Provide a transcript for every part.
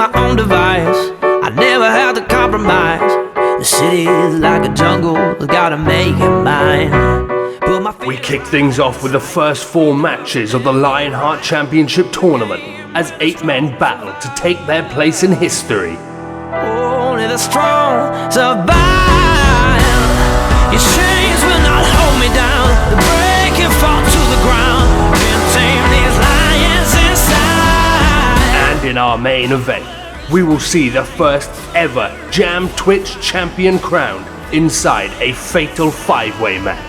my own device. I never had to compromise. The city is like a jungle, gotta make it mine. We kick things off with the first 4 matches of the Lionheart Championship Tournament as 8 men battle to take their place in history. Only the strong survive. Your chains will not hold me down. The break and fall to the ground. Can't tame these lions inside. And in our main event, we will see the first ever JaM Twitch champion crowned inside a fatal 5-way match.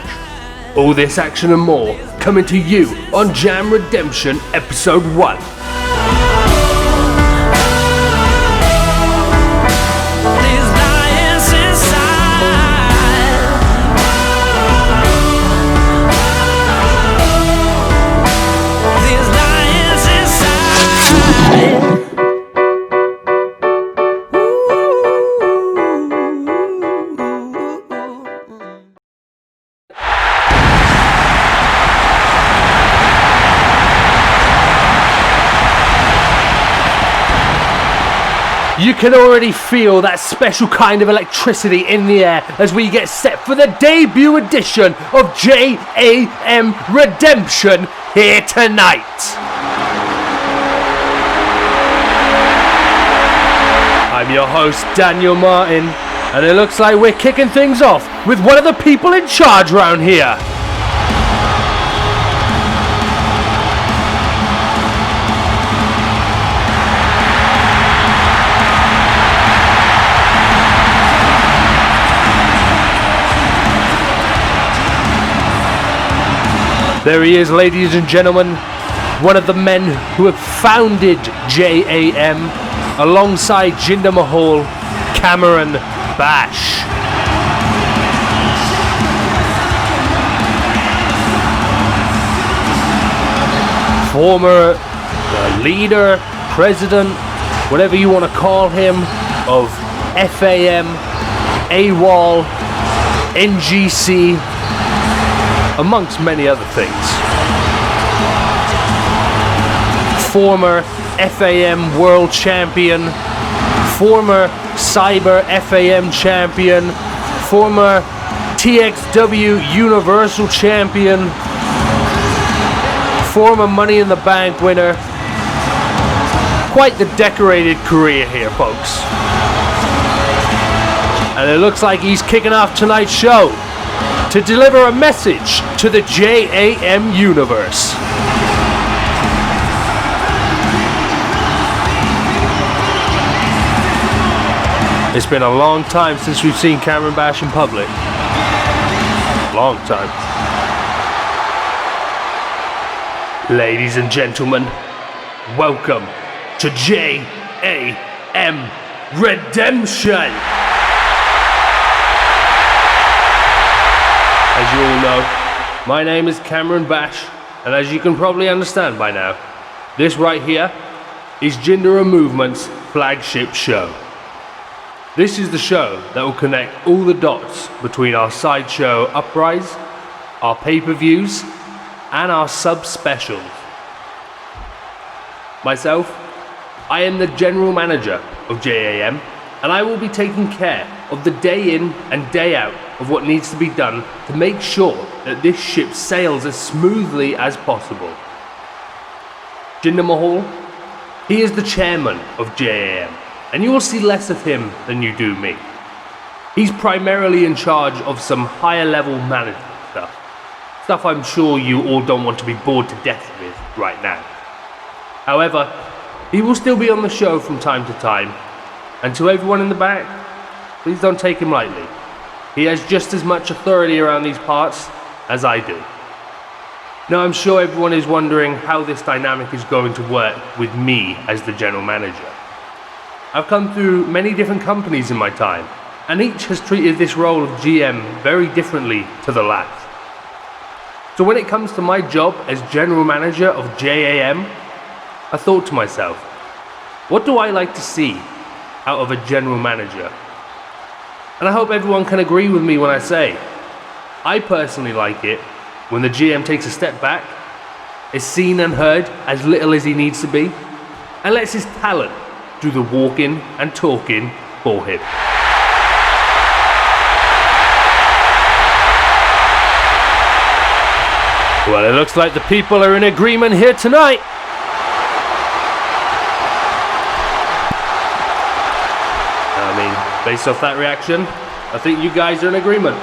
All this action and more coming to you on JaM Redemption Episode 1. You can already feel that special kind of electricity in the air as we get set for the debut edition of JaM Redemption here tonight. I'm your host, Daniel Martin, and it looks like we're kicking things off with one of the people in charge around here. There he is, ladies and gentlemen, one of the men who have founded JaM, alongside Jinder Mahal, Cameron Bash. Former leader, president, whatever you want to call him, of FAM, AWOL, NGC, amongst many other things. Former FAM World Champion, former Cyber FAM Champion, former TXW Universal Champion, former Money in the Bank winner. Quite the decorated career here, folks. And it looks like he's kicking off tonight's show to deliver a message to the JaM universe. It's been a long time since we've seen Cameron Bash in public. Long time. Ladies and gentlemen, welcome to JaM Redemption. As you all know, my name is Cameron Bash, and as you can probably understand by now, this right here is Jinder Movement's flagship show. This is the show that will connect all the dots between our sideshow Uprise, our pay-per-views, and our sub-specials. Myself, I am the general manager of JaM, and I will be taking care of the day in and day out of what needs to be done to make sure that this ship sails as smoothly as possible. Jinder Mahal, he is the chairman of JaM, and you will see less of him than you do me. He's primarily in charge of some higher level management stuff I'm sure you all don't want to be bored to death with right now. However, he will still be on the show from time to time, and to everyone in the back, please don't take him lightly. He has just as much authority around these parts as I do. Now, I'm sure everyone is wondering how this dynamic is going to work with me as the general manager. I've come through many different companies in my time, and each has treated this role of GM very differently to the last. So when it comes to my job as general manager of JaM, I thought to myself, what do I like to see out of a general manager? And I hope everyone can agree with me when I say, I personally like it when the GM takes a step back, is seen and heard as little as he needs to be, and lets his talent do the walking and talking for him. Well, it looks like the people are in agreement here tonight. I mean, based off that reaction, I think you guys are in agreement.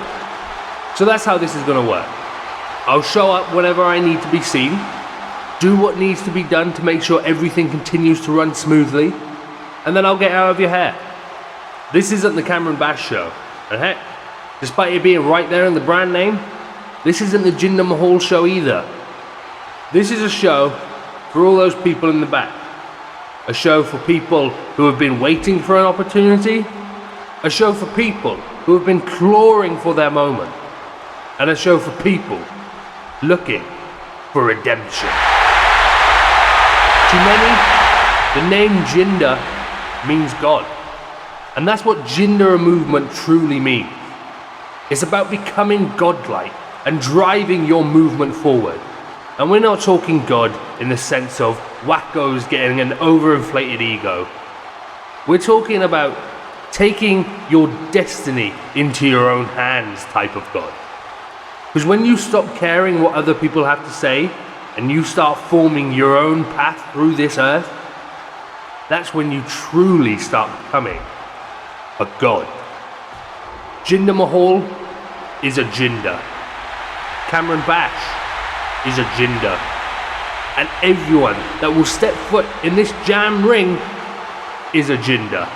So that's how this is going to work. I'll show up whenever I need to be seen, do what needs to be done to make sure everything continues to run smoothly, and then I'll get out of your hair. This isn't the Cameron Bash show, and heck, despite it being right there in the brand name, this isn't the Jinder Mahal show either. This is a show for all those people in the back. A show for people who have been waiting for an opportunity. A show for people who have been clawing for their moment. And a show for people looking for redemption. To many, the name Jinder means God. And that's what Jinder movement truly means. It's about becoming godlike and driving your movement forward. And we're not talking God in the sense of wackos getting an overinflated ego. We're talking about taking your destiny into your own hands type of God. Because when you stop caring what other people have to say and you start forming your own path through this earth, that's when you truly start becoming a God. Jinder Mahal is a Jinder. Cameron Bash is a Jinder. And everyone that will step foot in this JaM ring is a Jinder.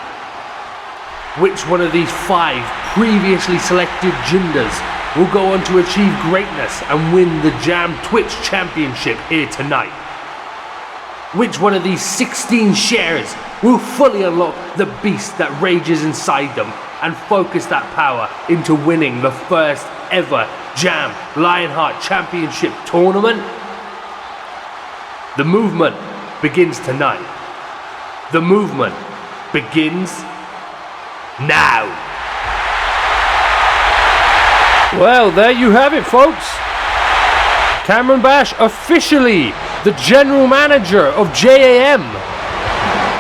Which one of these 5 previously selected Jinders will go on to achieve greatness and win the JaM Twitch Championship here tonight? Which one of these 16 sharers will fully unlock the beast that rages inside them and focus that power into winning the first ever JaM Lionheart Championship tournament? The movement begins tonight. The movement begins now. Well, there you have it, folks. Cameron Bash officially the general manager of JaM.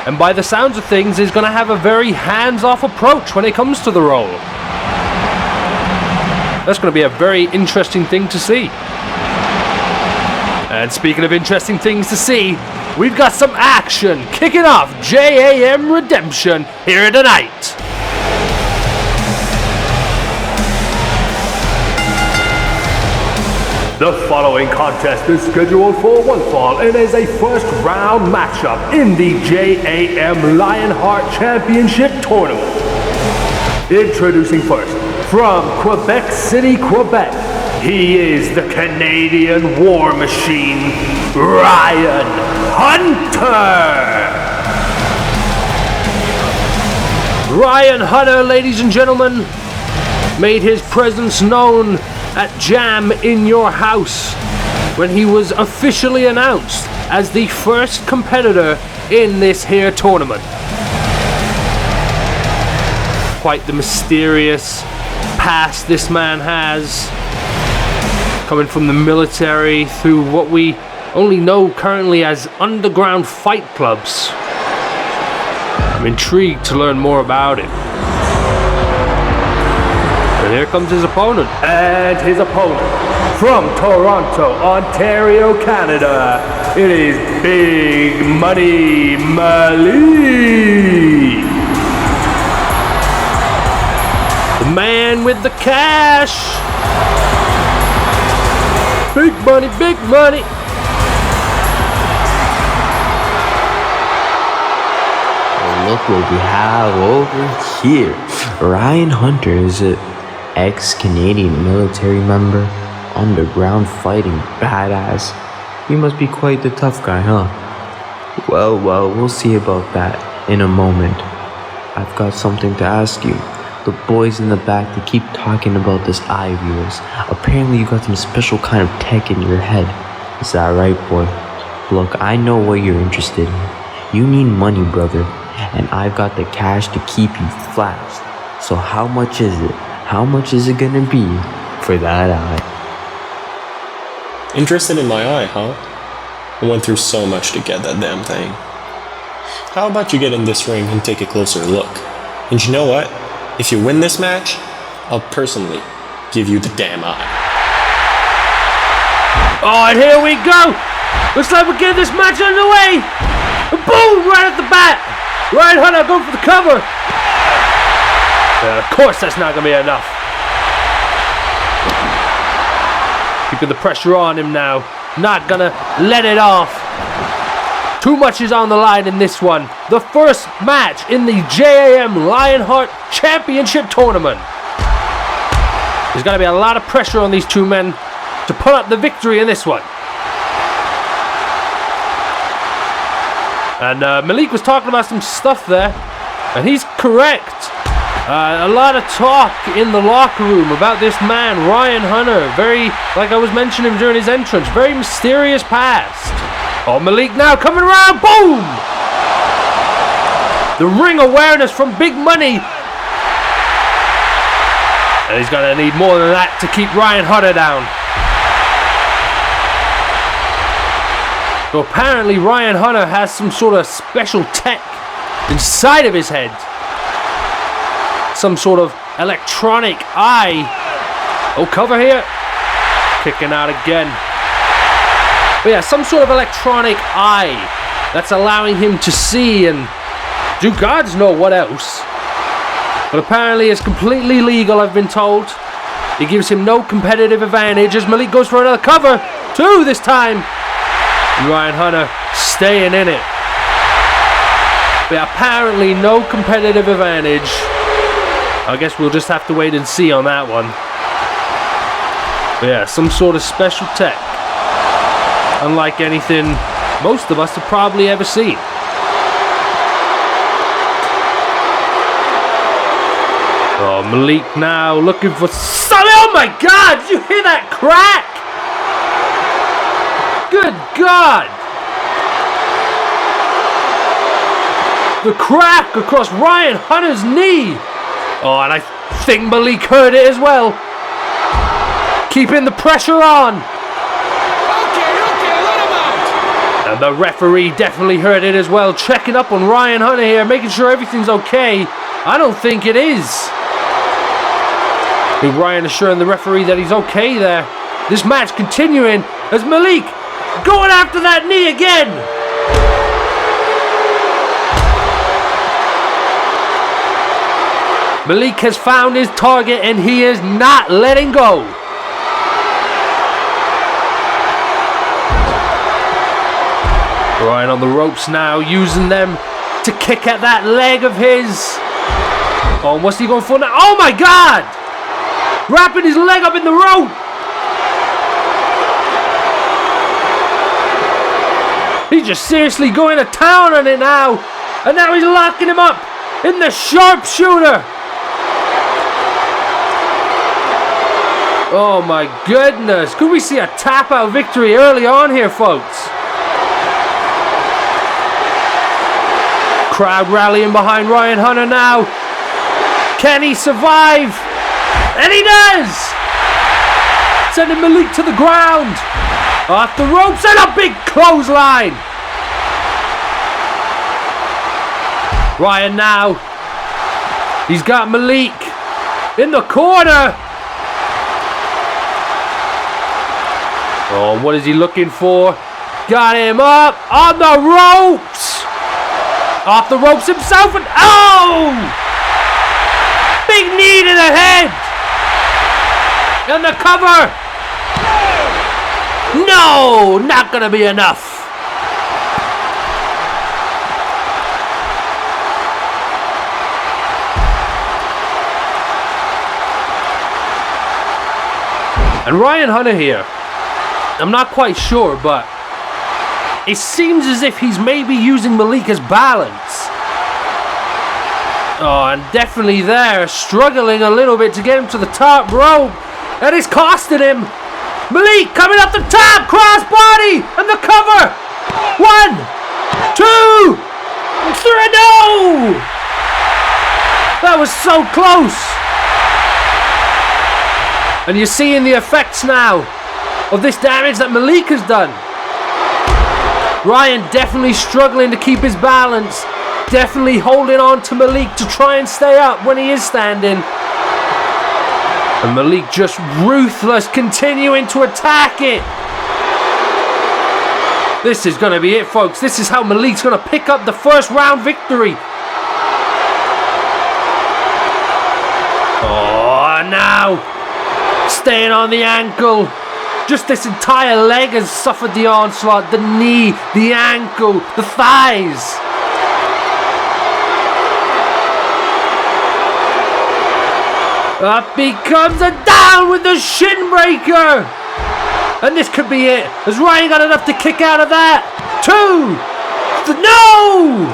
And by the sounds of things, is going to have a very hands-off approach when it comes to the role. That's going to be a very interesting thing to see. And speaking of interesting things to see, we've got some action kicking off JaM Redemption here tonight. The following contest is scheduled for one fall and is a first round matchup in the JaM Lionheart Championship Tournament. Introducing first, from Quebec City, Quebec, he is the Canadian War Machine, Ryan Hunter! Ryan Hunter, ladies and gentlemen, made his presence known at JaM in your house when he was officially announced as the first competitor in this here tournament. Quite the mysterious past this man has, coming from the military through what we only know currently as underground fight clubs. I'm intrigued to learn more about it. And here comes his opponent. And his opponent, from Toronto, Ontario, Canada, it is Big Money Malik. The man with the cash. Big money, big money. Look what we have over here. Ryan Hunter is an ex-Canadian military member, underground fighting badass. He must be quite the tough guy, huh? Well, we'll see about that in a moment. I've got something to ask you. The boys in the back, they keep talking about this eye of yours. Apparently you got some special kind of tech in your head. Is that right, boy? Look, I know what you're interested in. You need money, brother. And I've got the cash to keep you flashed. So how much is it? How much is it gonna be for that eye? Interested in my eye, huh? I went through so much to get that damn thing. How about you get in this ring and take a closer look? And you know what? If you win this match, I'll personally give you the damn eye. Oh, and here we go! Looks like we're getting this match underway! Boom! Right at the bat! Ryan Hunter going for the cover! Of course that's not going to be enough. Keeping the pressure on him now. Not going to let it off. Too much is on the line in this one. The first match in the JaM Lionheart Championship Tournament. There's going to be a lot of pressure on these two men to pull up the victory in this one. And Malik was talking about some stuff there, and he's correct. A lot of talk in the locker room about this man, Ryan Hunter. Very, like I was mentioning during his entrance, very mysterious past. Oh, Malik now coming around, boom! The ring awareness from Big Money. And he's going to need more than that to keep Ryan Hunter down. So apparently Ryan Hunter has some sort of special tech inside of his head. Some sort of electronic eye. Oh, cover here. Kicking out again. But yeah, some sort of electronic eye that's allowing him to see and do gods know what else. But apparently it's completely legal, I've been told. It gives him no competitive advantage as Malik goes for another cover. 2 this time. And Ryan Hunter staying in it. But apparently no competitive advantage. I guess we'll just have to wait and see on that one. But yeah, some sort of special tech. Unlike anything most of us have probably ever seen. Oh, Malik now looking for something. Oh my God, did you hear that crack? Good God. The crack across Ryan Hunter's knee. Oh, and I think Malik heard it as well. Keeping the pressure on. And the referee definitely heard it as well, checking up on Ryan Hunter here, making sure everything's okay. I don't think it is. Big Ryan assuring the referee that he's okay there. This match continuing as Malik going after that knee again. Malik has found his target and he is not letting go. Ryan on the ropes now, using them to kick at that leg of his. Oh, what's he going for now? Oh my God! Wrapping his leg up in the rope. He's just seriously going to town on it now. And now he's locking him up in the sharpshooter. Oh my goodness. Could we see a tap out victory early on here, folks? Crowd rallying behind Ryan Hunter now. Can he survive? And he does! Sending Malik to the ground. Off the ropes and a big clothesline. Ryan now. He's got Malik in the corner. Oh, what is he looking for? Got him up on the ropes. Off the ropes himself and oh! Big knee to the head! And the cover! No! Not gonna be enough! And Ryan Hunter here, I'm not quite sure, but it seems as if he's maybe using Malik as balance. Oh, and definitely there, struggling a little bit to get him to the top rope. And it's costing him. Malik coming up the top, crossbody, and the cover. 1, 2, 3, no! That was so close. And you're seeing the effects now of this damage that Malik has done. Ryan definitely struggling to keep his balance. Definitely holding on to Malik to try and stay up when he is standing. And Malik just ruthless, continuing to attack it. This is going to be it, folks. This is how Malik's going to pick up the first round victory. Oh, now staying on the ankle. Just this entire leg has suffered the onslaught. The knee, the ankle, the thighs. Up he comes and down with the shin breaker. And this could be it. Has Ryan got enough to kick out of that? 2. No!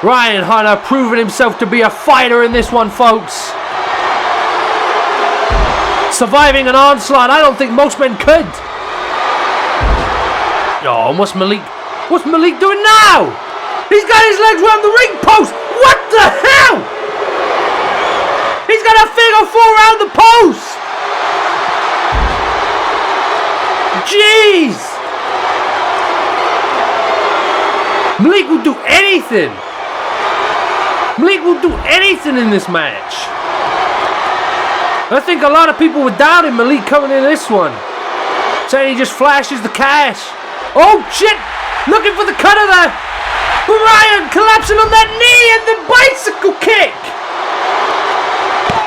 Ryan Hunter proving himself to be a fighter in this one, folks. Surviving an onslaught, I don't think most men could. Oh, what's Malik doing now? He's got his legs around the ring post. What the hell? He's got a figure 4 around the post. Jeez. Malik will do anything. Malik will do anything in this match. I think a lot of people were doubting Malik coming in this one, saying he just flashes the cash. Oh shit! Looking for the cutter there. Ryan collapsing on that knee and the bicycle kick.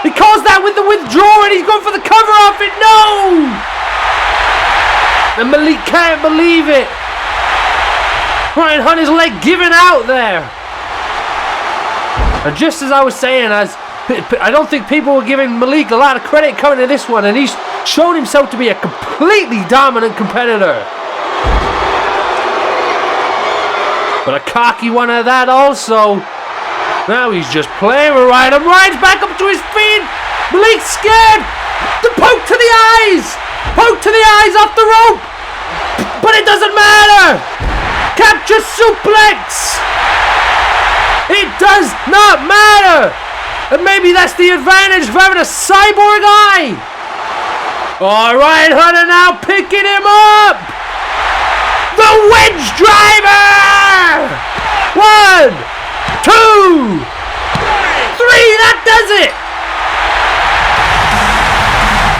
He calls that with the withdraw and he's going for the cover off it. No! And Malik can't believe it. Ryan Hunter's leg giving out there. And just as I was saying, I don't think people were giving Malik a lot of credit coming to this one, and he's shown himself to be a completely dominant competitor. But a cocky one at that also. Now he's just playing with Ryan, and Ryan's back up to his feet. Malik's scared. The poke to the eyes. Poke to the eyes off the rope. But it doesn't matter. Capture suplex. It does not matter. And maybe that's the advantage of having a cyborg eye. Oh, Ryan Hunter now picking him up. The wedge driver. 1, 2, 3. That does it.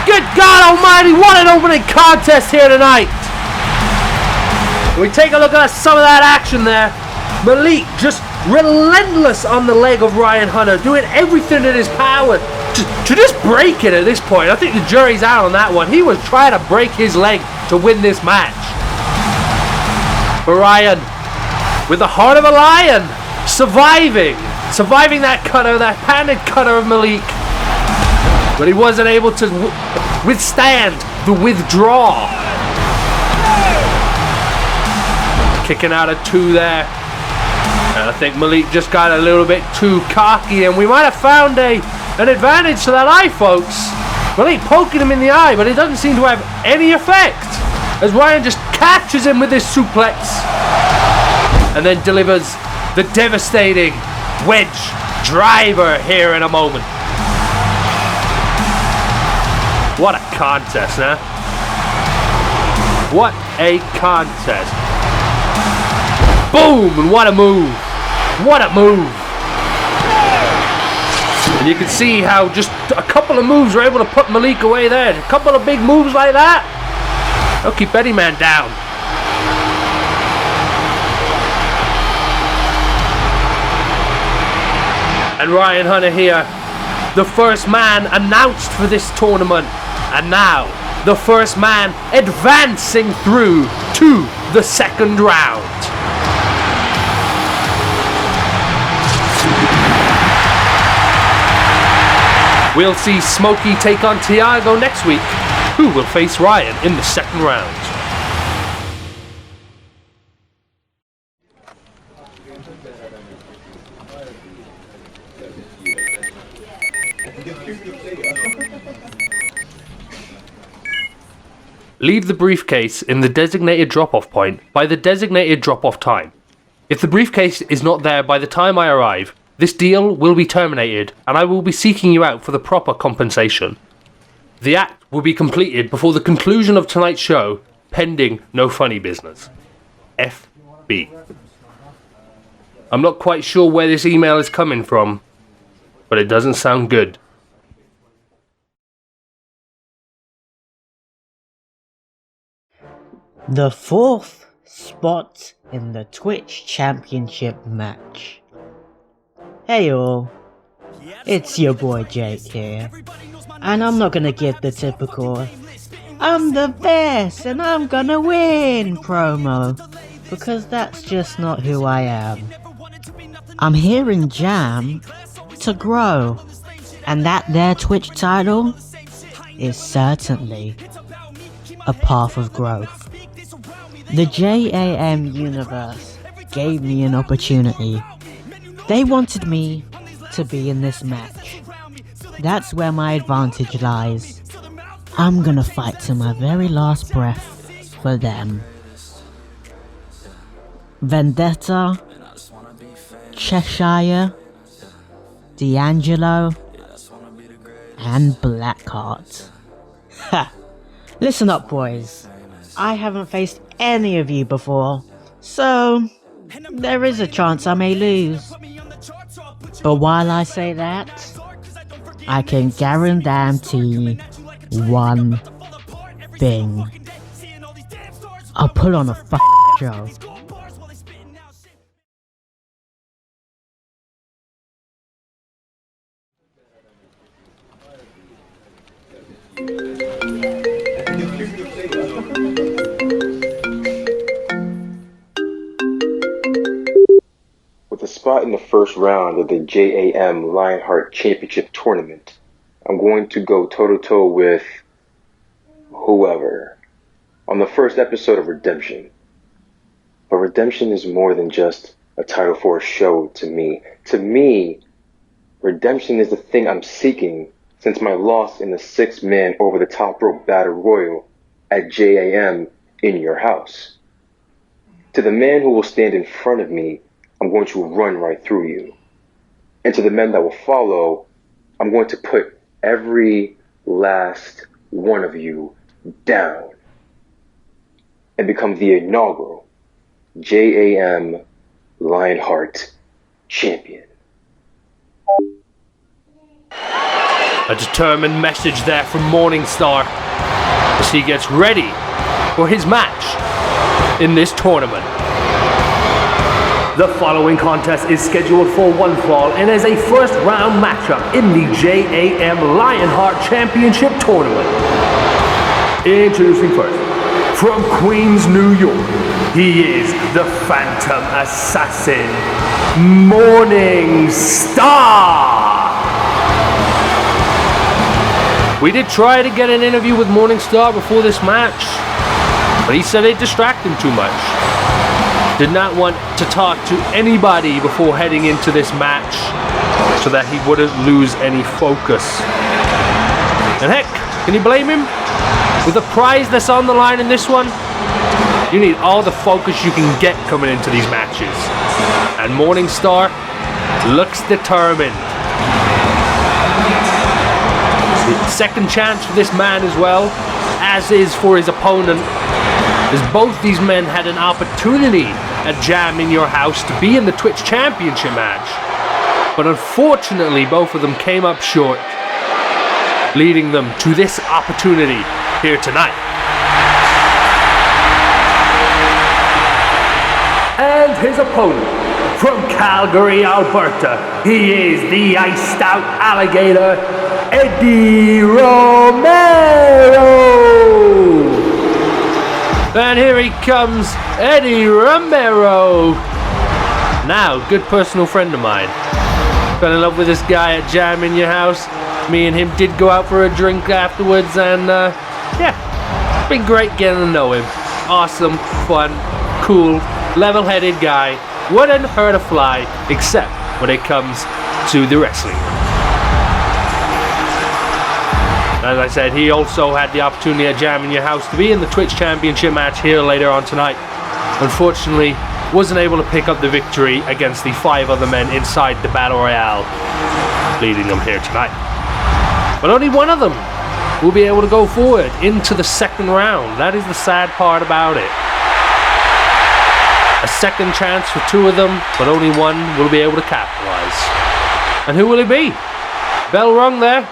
Good God Almighty! What an opening contest here tonight. We take a look at some of that action there. Malik just relentless on the leg of Ryan Hunter, doing everything in his power to just break it at this point. I think the jury's out on that one. He was trying to break his leg to win this match. But Ryan, with the heart of a lion, surviving that cutter, that panic cutter of Malik. But he wasn't able to withstand the withdrawal. Kicking out of 2 there. And I think Malik just got a little bit too cocky, and we might have found an advantage to that eye, folks. Malik poking him in the eye, but it doesn't seem to have any effect, as Ryan just catches him with his suplex and then delivers the devastating wedge driver here in a moment. What a contest, huh? What a contest. Boom! And what a move. What a move. And you can see how just a couple of moves were able to put Malik away there. A couple of big moves like that, they'll keep any man down. And Ryan Hunter here, the first man announced for this tournament. And now, the first man advancing through to the second round. We'll see Smokey take on Tiago next week, who will face Ryan in the second round. Leave the briefcase in the designated drop-off point by the designated drop-off time. If the briefcase is not there by the time I arrive, this deal will be terminated and I will be seeking you out for the proper compensation. The act will be completed before the conclusion of tonight's show, pending no funny business. FB. I'm not quite sure where this email is coming from, but it doesn't sound good. The fourth spot in the Twitch Championship match. Hey all, it's your boy Jake here, and I'm not gonna give the typical "I'm the best and I'm gonna win" promo, because that's just not who I am. I'm here in JaM to grow, and that there Twitch title is certainly a path of growth. The JaM universe gave me an opportunity. They wanted me to be in this match. That's where my advantage lies. I'm gonna fight to my very last breath for them. Vendetta, Cheshire, D'Angelo, and Blackheart. Ha! Listen up, boys. I haven't faced any of you before, so there is a chance I may lose. But while I say that, I can guarantee one thing. I'll put on a show. With a spot in the first round of the JaM Lionheart Championship Tournament, I'm going to go toe-to-toe with whoever on the first episode of Redemption. But Redemption is more than just a title for a show to me. To me, Redemption is the thing I'm seeking since my loss in the 6-man over-the-top rope battle royal at JaM in your house. To the man who will stand in front of me, I'm going to run right through you. And to the men that will follow, I'm going to put every last one of you down and become the inaugural JaM Lionheart champion. A determined message there from Morningstar as he gets ready for his match in this tournament. The following contest is scheduled for one fall and is a first round matchup in the JaM Lionheart Championship Tournament. Introducing first, from Queens, New York, he is the Phantom Assassin, Morningstar. We did try to get an interview with Morningstar before this match, but he said it distracted him too much. Did not want to talk to anybody before heading into this match so that he wouldn't lose any focus. And heck, can you blame him? With the prize that's on the line in this one, you need all the focus you can get coming into these matches. And Morningstar looks determined. Second chance for this man as well, as is for his opponent, as both these men had an opportunity at JaM in your house to be in the Twitch Championship match. But unfortunately, both of them came up short, leading them to this opportunity here tonight. And his opponent, from Calgary, Alberta, he is the iced out alligator, Eddie Romero. And here he comes, Eddie Romero. Now, good personal friend of mine. Fell in love with this guy at JaM in your house. Me and him did go out for a drink afterwards, and yeah, it's been great getting to know him. Awesome, fun, cool, level-headed guy. Wouldn't hurt a fly, except when it comes to the wrestling. As I said, he also had the opportunity at JaM in your house to be in the Twitch Championship match here later on tonight. Unfortunately, wasn't able to pick up the victory against the 5 other men inside the Battle Royale, leading them here tonight. But only one of them will be able to go forward into the second round. That is the sad part about it. A second chance for two of them, but only one will be able to capitalize. And who will it be? Bell rung there.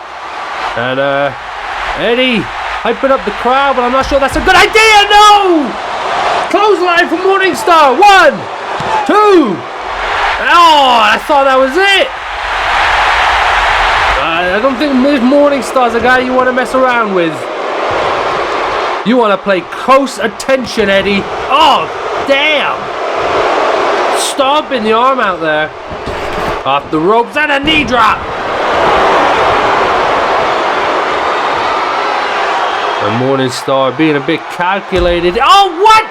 And Eddie hyping up the crowd, but I'm not sure that's a good idea. No! Clothesline from Morningstar. 1, 2. Oh, I thought that was it. I don't think Morningstar's a guy you want to mess around with. You want to play close attention, Eddie. Oh, damn. Stomping the arm out there. Off the ropes and a knee drop. And Morningstar being a bit calculated. Oh, what?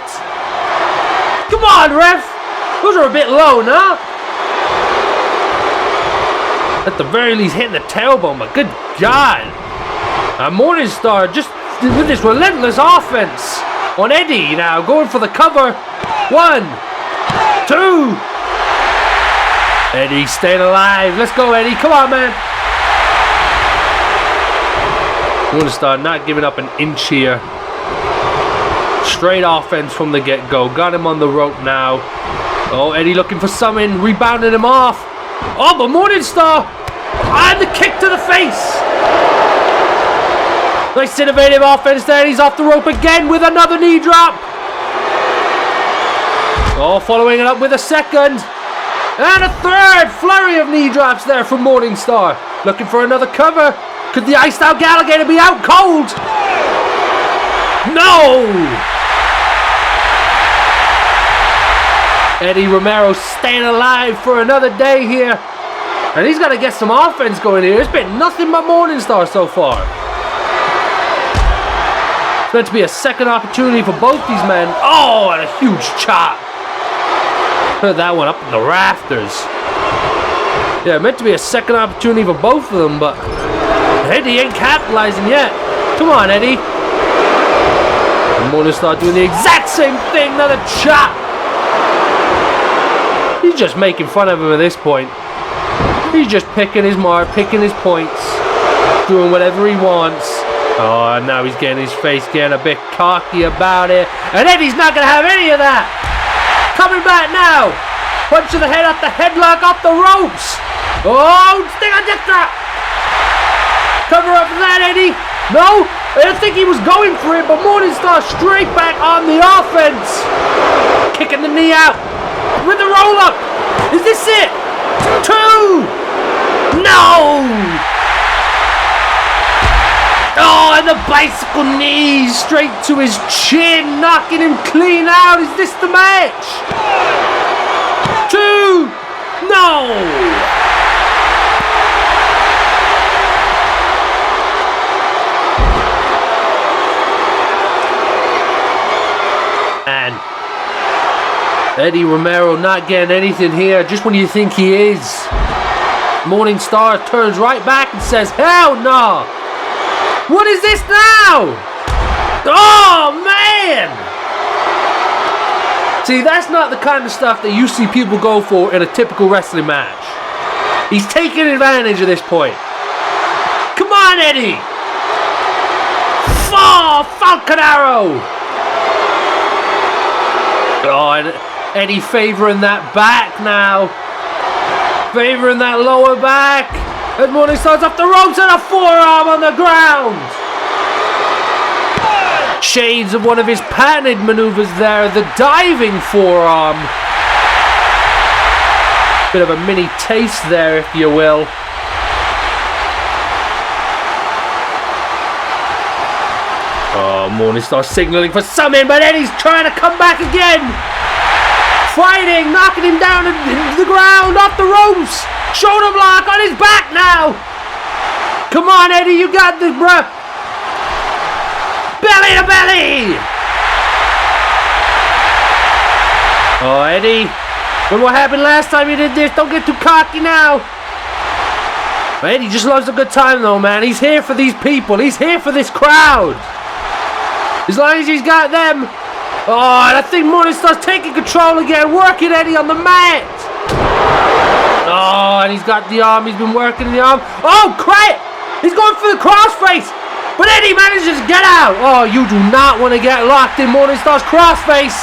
Come on, ref. Those are a bit low, no? At the very least hitting the tailbone, but good God. Morningstar just with this relentless offense on Eddie now, going for the cover. 1, 2. Eddie staying alive. Let's go, Eddie. Come on, man. Morningstar not giving up an inch here. Straight offense from the get-go. Got him on the rope now. Oh, Eddie looking for something. Rebounding him off. Oh, but Morningstar. And the kick to the face. Nice innovative offense there. He's off the rope again with another knee drop. Oh, following it up with a second. And a third flurry of knee drops there from Morningstar. Looking for another cover. Could the iced out Alligator be out cold? No! Eddie Romero staying alive for another day here. And he's got to get some offense going here. It's been nothing but Morningstar so far. It's meant to be a second opportunity for both these men. Oh, and a huge chop. Put that one up in the rafters. Yeah, meant to be a second opportunity for both of them, but Eddie ain't capitalizing yet. Come on, Eddie. And Morningstar doing the exact same thing. Another chop. He's just making fun of him at this point. He's just picking his mark, picking his points, doing whatever he wants. Oh, and now he's getting his face getting a bit cocky about it. And Eddie's not going to have any of that. Coming back now. Punch to the head off the headlock off the ropes. Oh, stick on death drop. Cover up for that, Eddie. No, I don't think he was going for it, but Morningstar straight back on the offense. Kicking the knee out with the roll up. Is this it? 2. No. Oh, and the bicycle knee straight to his chin, knocking him clean out. Is this the match? 2. No. And Eddie Romero not getting anything here, just when you think he is. Morningstar turns right back and says, hell no. What is this now? Oh, man! See, that's not the kind of stuff that you see people go for in a typical wrestling match. He's taking advantage at this point. Come on, Eddie! Falcon Arrow! Oh, and Eddie favoring that back now. Favoring that lower back. As Morningstar's off the ropes and a forearm on the ground. Shades of one of his patented maneuvers there, the diving forearm. Bit of a mini taste there, if you will. Oh, Morningstar signaling for something, but Eddie's trying to come back again. Fighting, knocking him down to the ground, off the ropes. Shoulder block on his back now. Come on, Eddie, you got this, bruh. Belly to belly. Oh, Eddie. Look what happened last time you did this. Don't get too cocky now. Eddie just loves a good time, though, man. He's here for these people. He's here for this crowd. As long as he's got them. Oh, and I think Morningstar's taking control again. Working Eddie on the mat. Oh, and he's got the arm. He's been working the arm. Oh, crap! He's going for the crossface. But Eddie manages to get out. Oh, you do not want to get locked in Morningstar's crossface.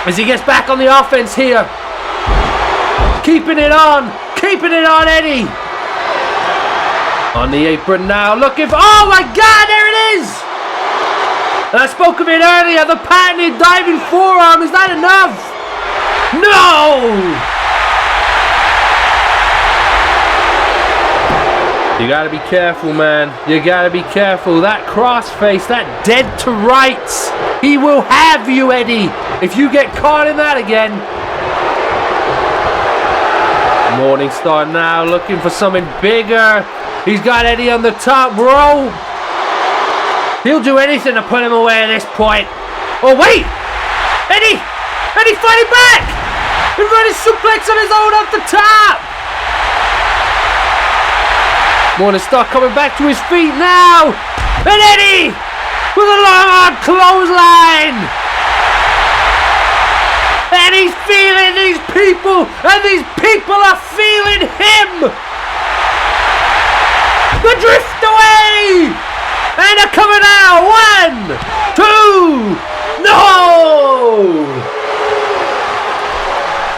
As he gets back on the offense here. Keeping it on, Eddie. On the apron now, looking for, oh my God, there it is. And I spoke of it earlier, the patented diving forearm, is that enough? No! You gotta be careful, man. You gotta be careful. That crossface, that dead to rights, he will have you, Eddie, if you get caught in that again. Morningstar now looking for something bigger. He's got Eddie on the top row. He'll do anything to put him away at this point. Oh, wait! Eddie fighting back! He's running suplex on his own up the top! Morningstar coming back to his feet now! And Eddie! With a long arm clothesline! And he's feeling these people! And these people are feeling him! The drift away! And they're coming out! 1, 2, no!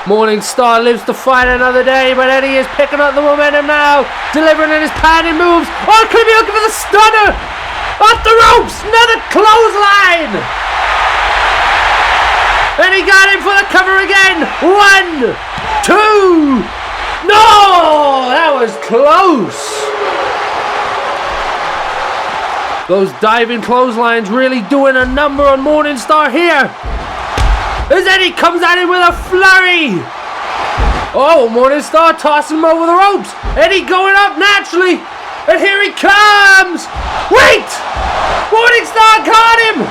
Morningstar lives to fight another day, but Eddie is picking up the momentum now, delivering in his padding moves. Oh, could be looking for the stunner! Off the ropes! Another clothesline! And he got him for the cover again! 1, 2, no! That was close! Those diving clotheslines really doing a number on Morningstar here. As Eddie comes at him with a flurry. Oh, Morningstar tossing him over the ropes. Eddie going up naturally. And here he comes. Wait! Morningstar caught him.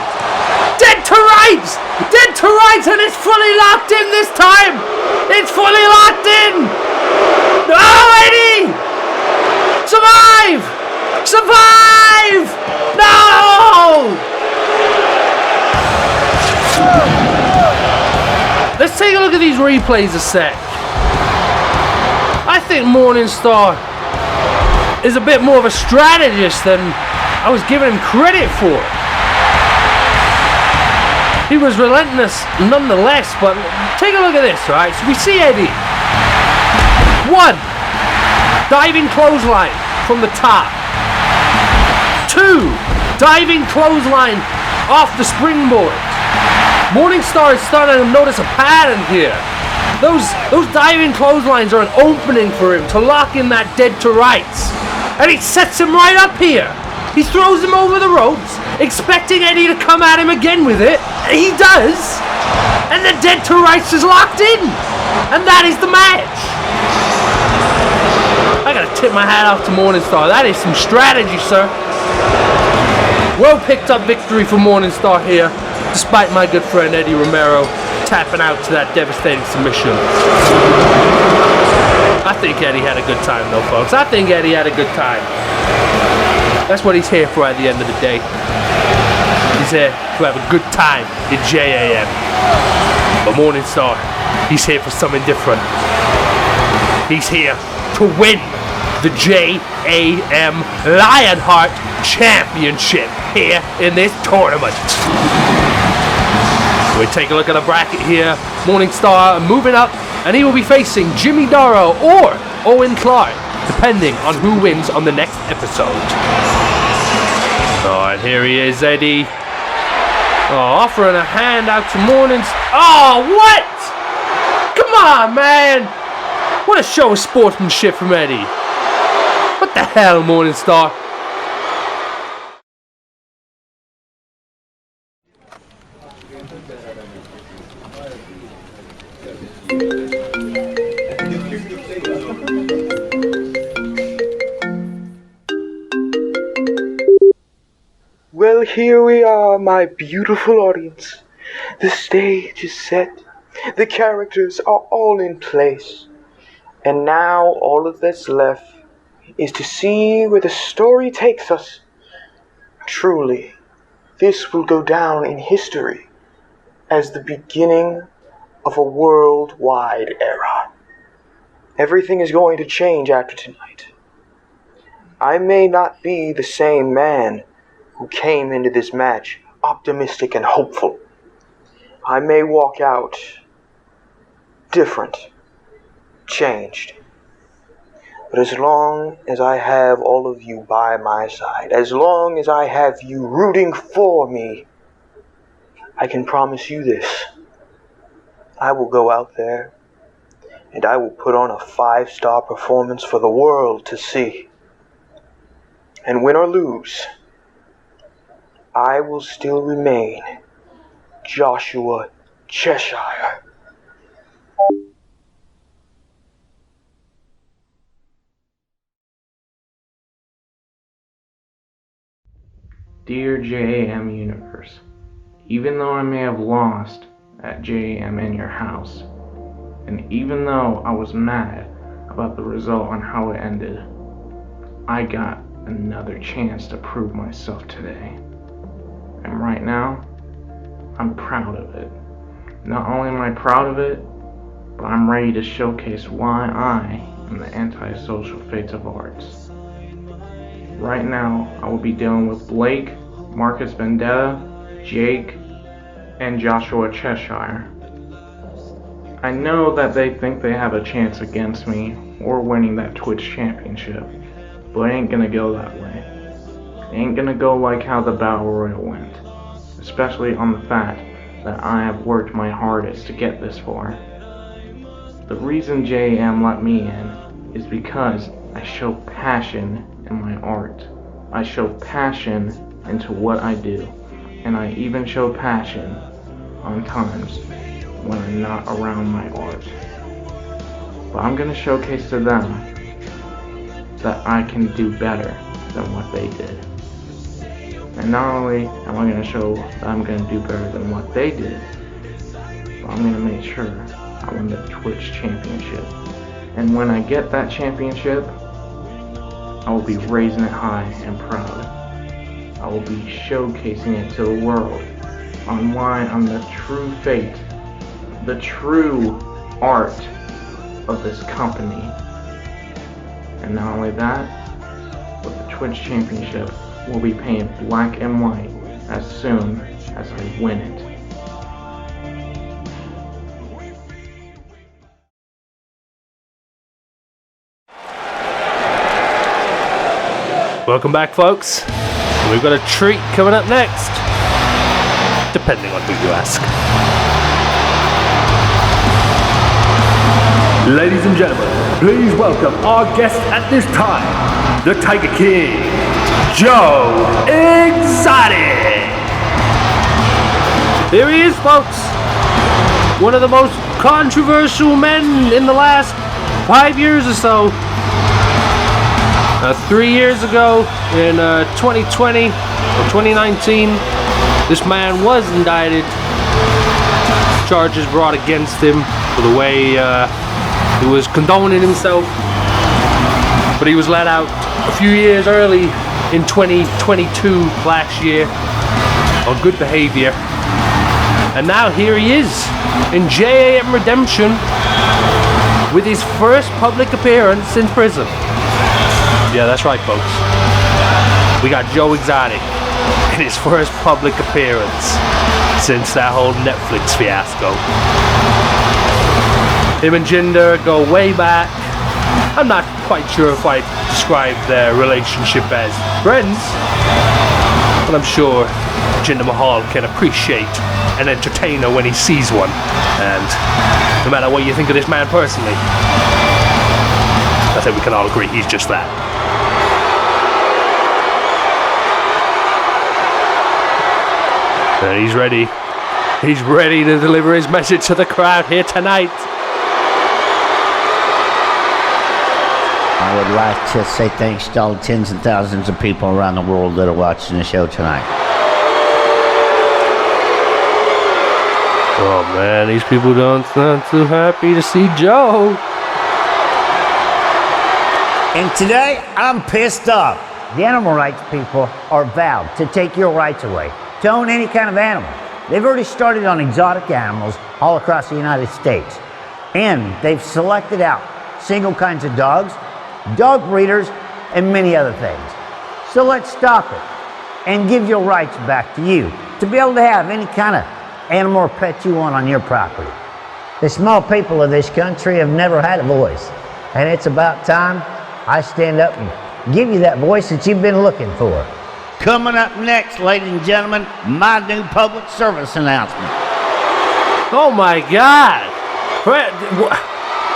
Dead to rights. Dead to rights, and it's fully locked in this time. It's fully locked in. Oh, Eddie! Survive! Survive! No! Let's take a look at these replays a sec. I think Morningstar is a bit more of a strategist than I was giving him credit for. He was relentless nonetheless, but take a look at this, right? So we see Eddie. 1, diving clothesline from the top. 2, diving clothesline off the springboard. Morningstar is starting to notice a pattern here. Those diving clotheslines are an opening for him to lock in that dead to rights. And he sets him right up here. He throws him over the ropes, expecting Eddie to come at him again with it. And he does. And the dead to rights is locked in. And that is the match. I gotta tip my hat off to Morningstar. That is some strategy, sir. Well picked up victory for Morningstar here, despite my good friend Eddie Romero tapping out to that devastating submission. I think Eddie had a good time though, folks. I think Eddie had a good time. That's what he's here for at the end of the day. He's here to have a good time in JAM. But Morningstar, he's here for something different. He's here to win the JAM Lionheart Championship here in this tournament. We take a look at the bracket here. Morningstar moving up, and he will be facing Jimmy Darrow or Owen Clark, depending on who wins on the next episode. Oh, and here he is, Eddie. Oh, offering a hand out to Morningstar. Oh, what? Come on, man. What a show of sportsmanship from Eddie. What the hell, Morningstar? Well, here we are, my beautiful audience. The stage is set. The characters are all in place. And now all that's left is to see where the story takes us. Truly, this will go down in history as the beginning of a worldwide era. Everything is going to change after tonight. I may not be the same man who came into this match optimistic and hopeful. I may walk out different, changed. But as long as I have all of you by my side, as long as I have you rooting for me, I can promise you this. I will go out there and I will put on a 5-star performance for the world to see. And win or lose, I will still remain Joshua Cheshire. Dear JAM Universe, even though I may have lost at JAM in your house, and even though I was mad about the result on how it ended, I got another chance to prove myself today. And right now, I'm proud of it. Not only am I proud of it, but I'm ready to showcase why I am the antisocial fates of arts. Right now, I will be dealing with Blake, Marcus Vendetta, Jake, and Joshua Cheshire. I know that they think they have a chance against me or winning that Twitch championship, but it ain't gonna go that way. It ain't gonna go like how the Battle Royal went, especially on the fact that I have worked my hardest to get this far. The reason JAM let me in is because I show passion in my art. I show passion into what I do, and I even show passion on times when I'm not around my art. But I'm gonna showcase to them that I can do better than what they did. And not only am I gonna show that I'm gonna do better than what they did, but I'm gonna make sure I win the Twitch championship. And when I get that championship, I will be raising it high and proud. I will be showcasing it to the world on why I'm the true fate, the true art of this company. And not only that, but the Twitch championship will be painted black and white as soon as I win it. Welcome back, folks. We've got a treat coming up next, depending on who you ask. Ladies and gentlemen, please welcome our guest at this time, the Tiger King, Joe Exotic. Here he is, folks. One of the most controversial men in the last 5 years or so. 3 years ago, in 2020 or 2019, this man was indicted. Charges brought against him for the way he was condoning himself. But he was let out a few years early in 2022 last year on good behavior. And now here he is in JAM Redemption with his first public appearance in prison. Yeah, that's right, folks. We got Joe Exotic in his first public appearance since that whole Netflix fiasco. Him and Jinder go way back. I'm not quite sure if I describe their relationship as friends, but I'm sure Jinder Mahal can appreciate an entertainer when he sees one. And no matter what you think of this man personally, I think we can all agree he's just that. And he's ready. He's ready to deliver his message to the crowd here tonight. I would like to say thanks to all the tens and thousands of people around the world that are watching the show tonight. Oh man, these people don't sound too happy to see Joe. And today, I'm pissed off. The animal rights people are vowed to take your rights away, to own any kind of animal. They've already started on exotic animals all across the United States. And they've selected out single kinds of dogs, dog breeders, and many other things. So let's stop it and give your rights back to you to be able to have any kind of animal or pet you want on your property. The small people of this country have never had a voice, and it's about time I stand up and give you that voice that you've been looking for. Coming up next, ladies and gentlemen, my new public service announcement. Oh my God!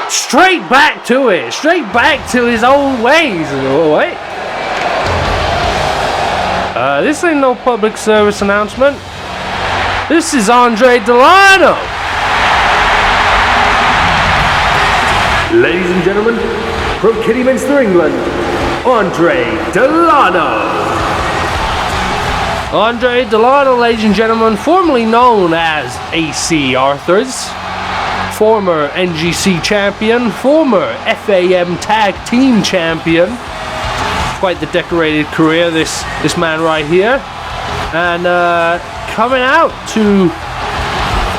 Straight back to it. Straight back to his old ways. Wait. This ain't no public service announcement. This is Andre Delano. Ladies and gentlemen, from Kidderminster, England, Andre Delano. Andre Delano, ladies and gentlemen, formerly known as AC Arthurs, former NGC champion, former FAM tag team champion. Quite the decorated career, this man right here. And coming out to,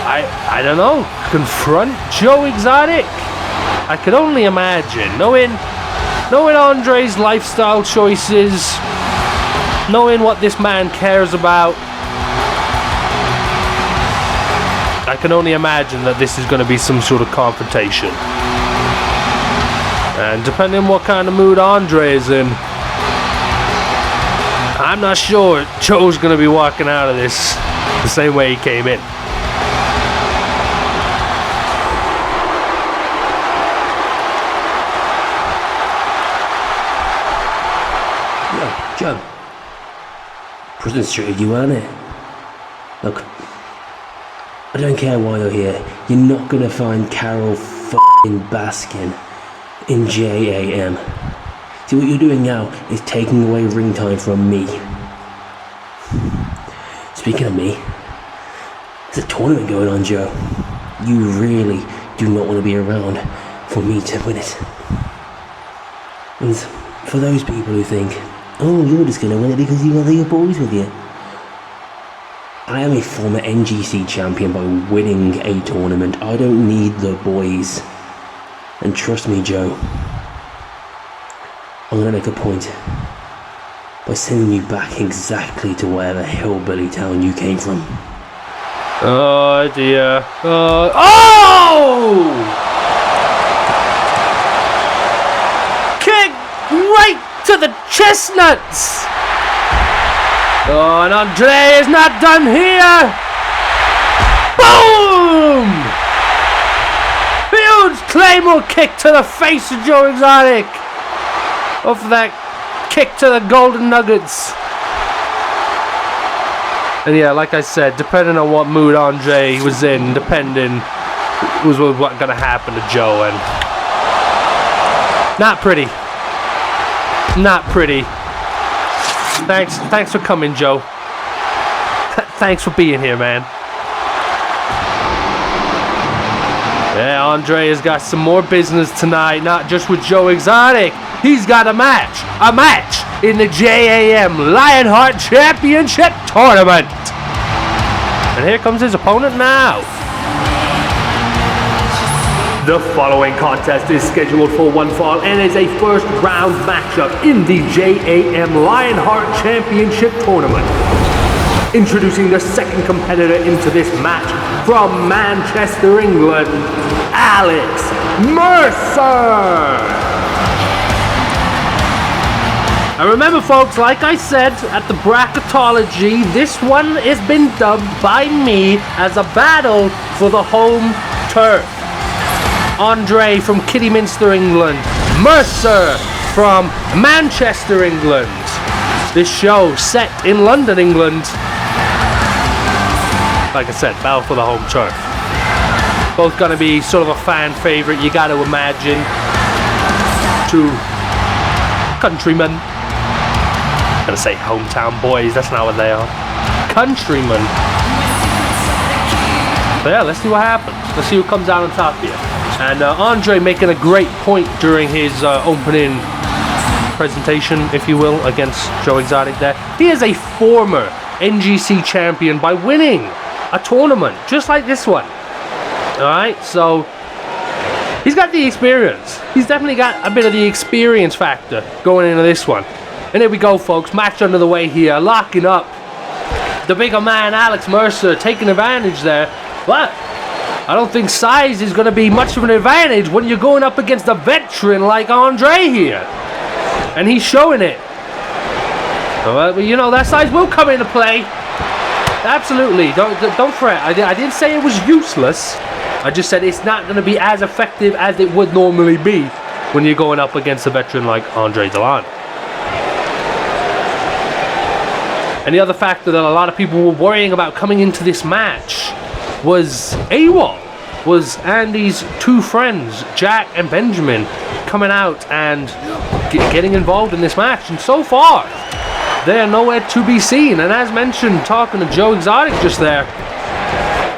I don't know, confront Joe Exotic. I could only imagine, knowing Andre's lifestyle choices, knowing what this man cares about, I can only imagine that this is going to be some sort of confrontation. And depending on what kind of mood Andre is in, I'm not sure Joe's going to be walking out of this the same way he came in. Joe, prison street of you, aren't it? Look, I don't care why you're here. You're not gonna find Carol f***ing Baskin in JAM. See, what you're doing now is taking away ring time from me. Speaking of me, there's a tournament going on, Joe. You really do not want to be around for me to win it. And for those people who think, oh, you're just going to win it because you got your boys with you. I am a former NGC champion by winning a tournament. I don't need the boys. And trust me, Joe, I'm going to make a point by sending you back exactly to wherever hillbilly town you came from. Oh dear. Oh! Kick right to the chestnuts! Oh, and Andre is not done here! Boom! Huge Claymore kick to the face of Joe Exotic! Off of that kick to the Golden Nuggets. And yeah, like I said, depending on what mood Andre was in, was what gonna happen to Joe, and not pretty. Not pretty. Thanks for coming, Joe. Thanks for being here, man. Yeah, Andre has got some more business tonight, not just with Joe Exotic. He's got a match in the JAM Lionheart Championship Tournament. And here comes his opponent now. The following contest is scheduled for one fall and is a first round matchup in the JAM Lionheart Championship Tournament. Introducing the second competitor into this match from Manchester, England, Alex Mercer. And remember, folks, like I said at the bracketology, this one has been dubbed by me as a battle for the home turf. Andre from Kidderminster, England. Mercer from Manchester, England. This show set in London, England. Like I said, battle for the home turf. Both gonna be sort of a fan favorite, you gotta imagine. Two countrymen. I'm gonna say hometown boys, that's not what they are. Countrymen. So yeah, let's see what happens. Let's see who comes out on top here. And Andre making a great point during his opening presentation, if you will, against Joe Exotic there. He is a former NGC champion by winning a tournament, just like this one. Alright, so He's got the experience. He's definitely got a bit of the experience factor going into this one. And here we go, folks. Match under the way here. Locking up. The bigger man, Alex Mercer, taking advantage there. But I don't think size is going to be much of an advantage when you're going up against a veteran like Andre here. And he's showing it. So, you know, that size will come into play. Absolutely. Don't fret. I didn't say it was useless. I just said it's not going to be as effective as it would normally be when you're going up against a veteran like Andre Delano. And the other factor that a lot of people were worrying about coming into this match was AWOL, was Andy's two friends, Jack and Benjamin, coming out and getting involved in this match. And so far, they are nowhere to be seen. And as mentioned, talking to Joe Exotic just there,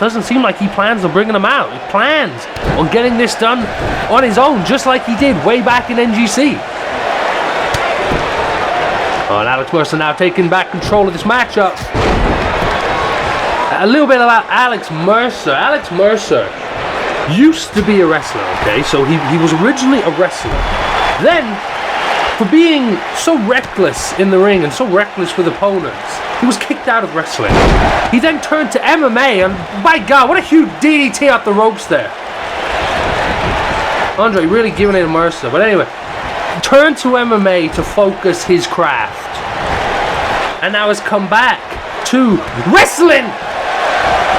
doesn't seem like he plans on bringing them out. He plans on getting this done on his own, just like he did way back in NGC. And Alex Mercer now taking back control of this matchup. A little bit about Alex Mercer. Alex Mercer used to be a wrestler, okay? So he was originally a wrestler. Then, for being so reckless in the ring and so reckless with opponents, he was kicked out of wrestling. He then turned to MMA, and by God, what a huge DDT up the ropes there. Andre really giving it to Mercer. But anyway, turned to MMA to focus his craft. And now has come back to wrestling.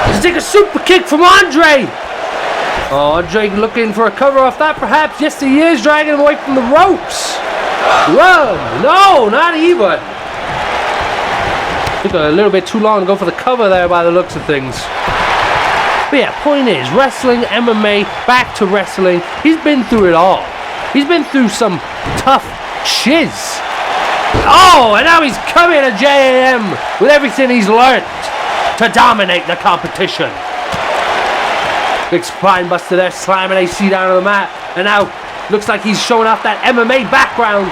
Let's take a super kick from Andre. Oh, Andre looking for a cover off that perhaps. Yes, he is, dragging him away from the ropes. Whoa, no, not even. Took a little bit too long to go for the cover there by the looks of things. But yeah, point is, wrestling, MMA, back to wrestling. He's been through it all. He's been through some tough shiz. Oh, and now he's coming to JAM with everything he's learned to dominate the competition. Big spine buster there, slamming AC down on the mat. And now, looks like he's showing off that MMA background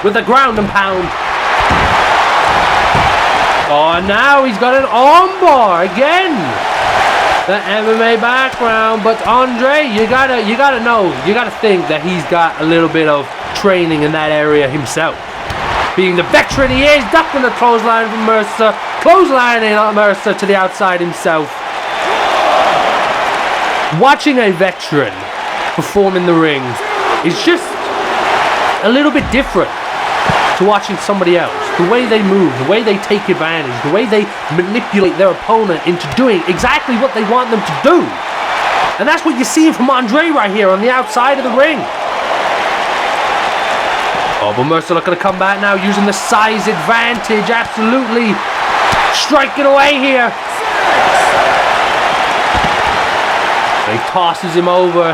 with the ground and pound. Oh, and now he's got an armbar again. The MMA background, but Andre, you gotta know, you gotta think that he's got a little bit of training in that area himself. Being the veteran he is, ducking the clothesline from Mercer, clotheslining Mercer to the outside himself. Watching a veteran perform in the ring is just a little bit different to watching somebody else. The way they move, the way they take advantage, the way they manipulate their opponent into doing exactly what they want them to do. And that's what you're seeing from Andre right here on the outside of the ring. Oh, but Mercer looking to come back now using the size advantage. Absolutely striking away here. And he tosses him over.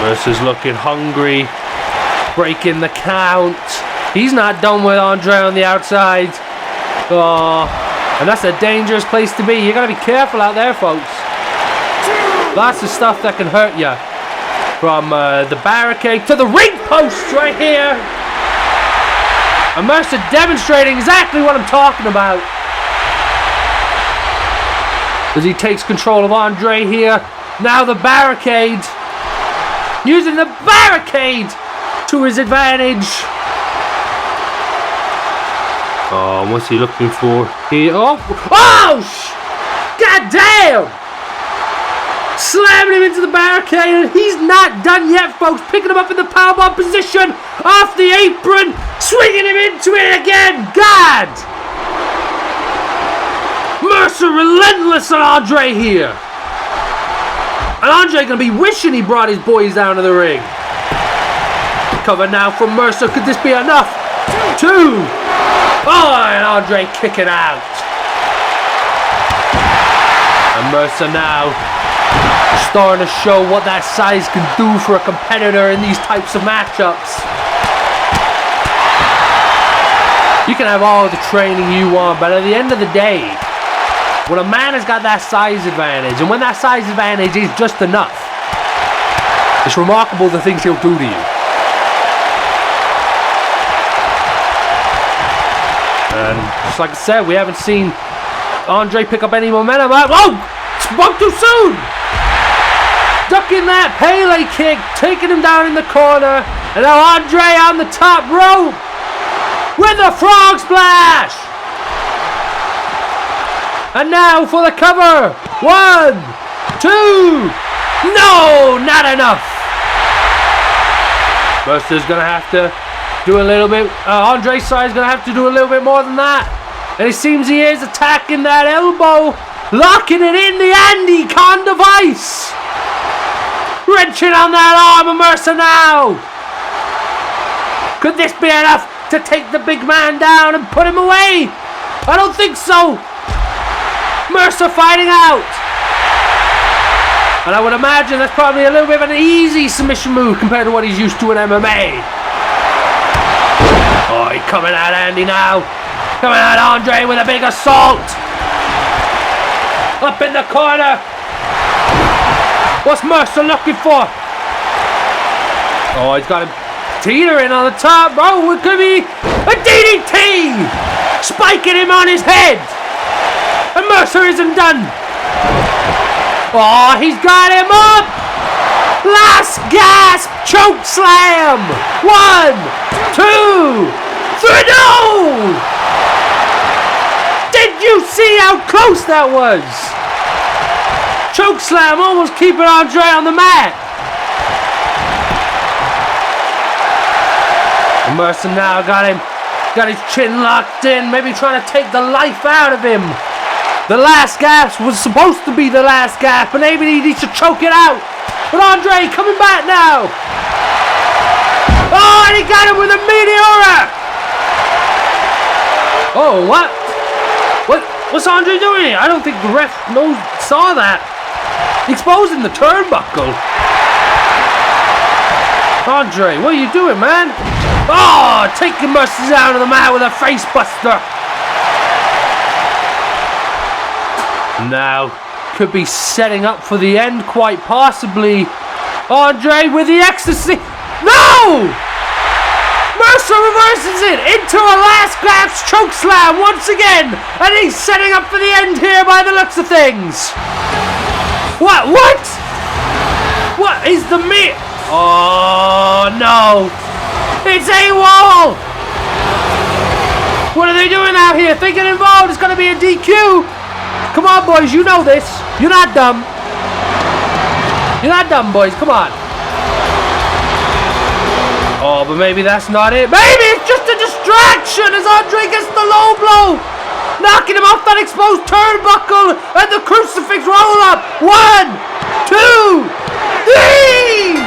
Mercer's looking hungry. Breaking the count. He's not done with Andre on the outside. Oh, and that's a dangerous place to be. You gotta be careful out there, folks. Lots of stuff that can hurt you. From the barricade to the ring post right here. And Mercer demonstrating exactly what I'm talking about. As he takes control of Andre here. Now the barricade. Using the barricade to his advantage. Oh, what's he looking for here? Oh! God damn! Slamming him into the barricade, and he's not done yet, folks. Picking him up in the powerbomb position, off the apron, swinging him into it again. God! Mercer relentless on Andre here. And Andre gonna be wishing he brought his boys down to the ring. Cover now from Mercer. Could this be enough? Two. Oh, and Andre kicking out. And Mercer now starting to show what that size can do for a competitor in these types of matchups. You can have all the training you want, but at the end of the day, when a man has got that size advantage, and when that size advantage is just enough, it's remarkable the things he'll do to you. And just like I said, we haven't seen Andre pick up any momentum. Whoa! Spoke too soon! ducking that Pele kick, taking him down in the corner. And now Andre on the top rope with the frog splash. And now for the cover. 1, 2. No, not enough. Mercer's gonna have to do a little bit. Andre's side is gonna have to do a little bit more than that. And it seems he is attacking that elbow, locking it in the Andy Con device. Wrenching on that arm of Mercer now. Could this be enough to take the big man down and put him away? I don't think so. Mercer fighting out. And I would imagine that's probably a little bit of an easy submission move compared to what he's used to in MMA. Oh, he's coming at Andy now. Coming at Andre with a big assault. Up in the corner. What's Mercer looking for? Oh, he's got him teetering on the top. Oh, it could be a DDT. Spiking him on his head. And Mercer isn't done. Oh, he's got him up. Last gasp. Choke slam. 1, 2, 3. No! Did you see how close that was? Choke slam, almost keeping Andre on the mat. And Mercer now got his chin locked in, maybe trying to take the life out of him. The last gasp was supposed to be the last gasp, but maybe he needs to choke it out. But Andre coming back now. Oh, and he got him with a Meteora. Oh, what? What's Andre doing here? I don't think the ref saw that. Exposing the turnbuckle. Andre, what are you doing, man? Oh, taking Mercer down to the mat with a face buster. Now, could be setting up for the end, quite possibly. Andre with the ecstasy. No! Mercer reverses it into a last gasp choke slam once again. And he's setting up for the end here by the looks of things. What? What is the meat? Oh, no. It's AWOL. What are they doing out here? Thinking involved it's going to be a DQ. Come on, boys, you know this. You're not dumb. You're not dumb, boys. Come on. Oh, but maybe that's not it. Maybe it's just a distraction as Andre gets the low blow. Knocking him off that exposed turnbuckle and the crucifix roll up. 1, 2, 3.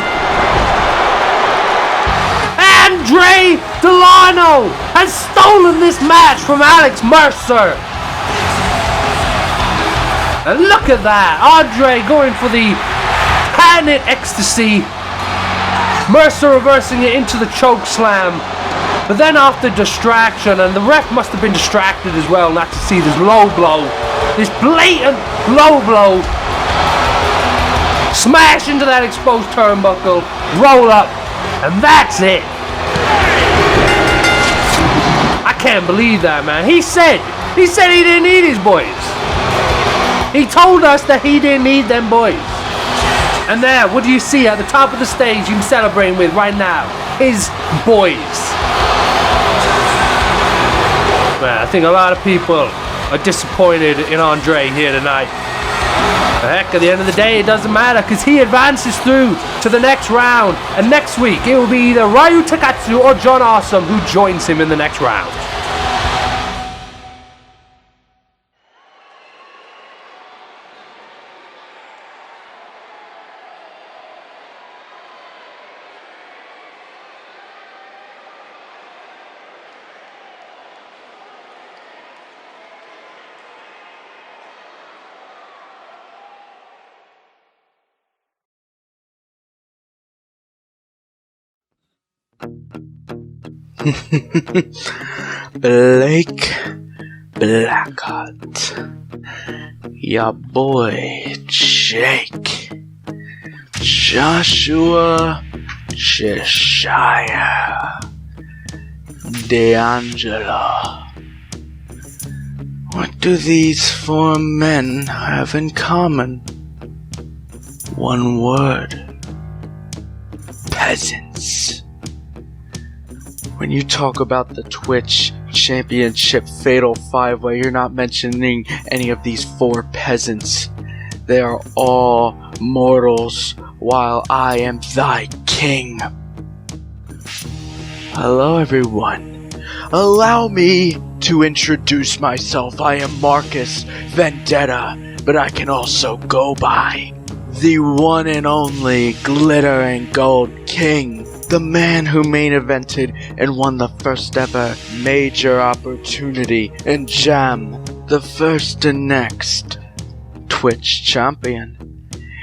Andre Delano has stolen this match from Alex Mercer. And look at that. Andre going for the panic ecstasy. Mercer reversing it into the choke slam. But then after distraction, and the ref must have been distracted as well not to see this low blow. This blatant low blow. Smash into that exposed turnbuckle. Roll up. And that's it. I can't believe that, man. He said he didn't need his boys. He told us that he didn't need them boys. And there, what do you see at the top of the stage he's celebrating with right now? His boys. Man, I think a lot of people are disappointed in Andre here tonight. But heck, at the end of the day, it doesn't matter because he advances through to the next round. And next week, it will be either Ryu Takatsu or John Awesome who joins him in the next round. Blake Blackheart, your boy Jake, Joshua Cheshire, D'Angelo. What do these four men have in common? One word. Peasants. When you talk about the Twitch Championship Fatal 5-Way, you're not mentioning any of these 4 peasants. They are all mortals, while I am thy king. Hello everyone. Allow me to introduce myself. I am Marcus Vendetta, but I can also go by the one and only Glitter and Gold King. The man who main evented and won the first ever major opportunity in JaM, the first and next Twitch champion.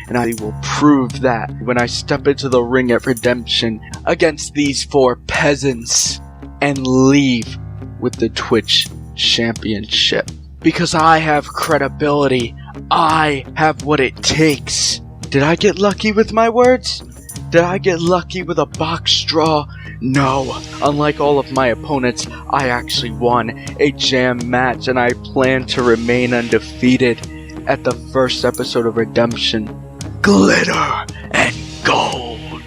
And I will prove that when I step into the ring at Redemption against these 4 peasants and leave with the Twitch championship. Because I have credibility. I have what it takes. Did I get lucky with my words? Did I get lucky with a box straw? No. Unlike all of my opponents, I actually won a JaM match and I plan to remain undefeated at the first episode of Redemption. Glitter and gold.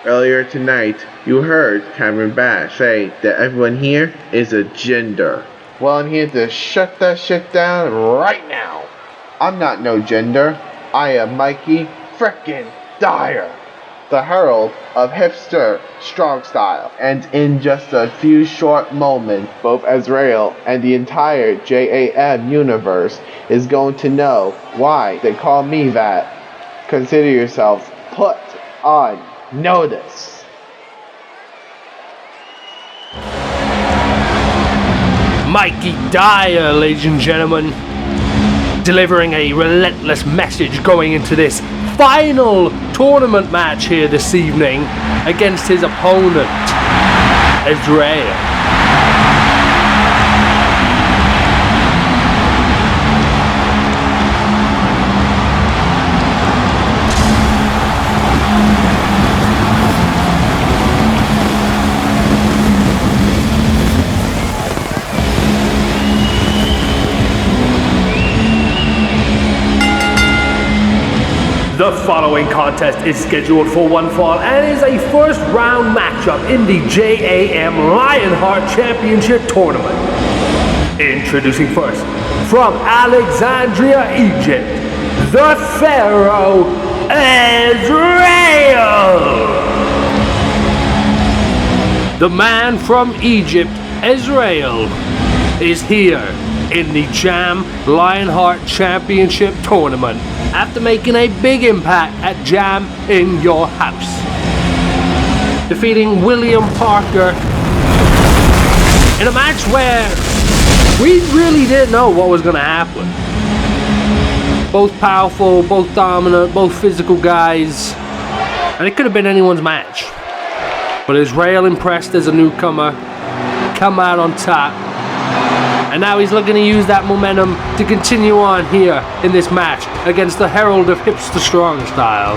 Earlier tonight, you heard Cameron Bash say that everyone here is a gender. Well, I'm here to shut that shit down right now. I'm not no gender. I am Mikey frickin' Dyer, the herald of hipster strong style. And in just a few short moments, both Azrael and the entire JaM universe is going to know why they call me that. Consider yourselves put on notice. Mikey Dyer, ladies and gentlemen, delivering a relentless message going into this final tournament match here this evening against his opponent, Azrael. The following contest is scheduled for one fall and is a first round matchup in the JaM Lionheart Championship Tournament. Introducing first, from Alexandria, Egypt, the Pharaoh, Azrael. The man from Egypt, Azrael, is here in the JaM Lionheart Championship Tournament after making a big impact at JaM in Your House, defeating William Parker in a match where we really didn't know what was going to happen. Both powerful, both dominant, both physical guys, and it could have been anyone's match. But Azrael impressed as a newcomer, come out on top. And now he's looking to use that momentum to continue on here in this match against the herald of hipster strong style,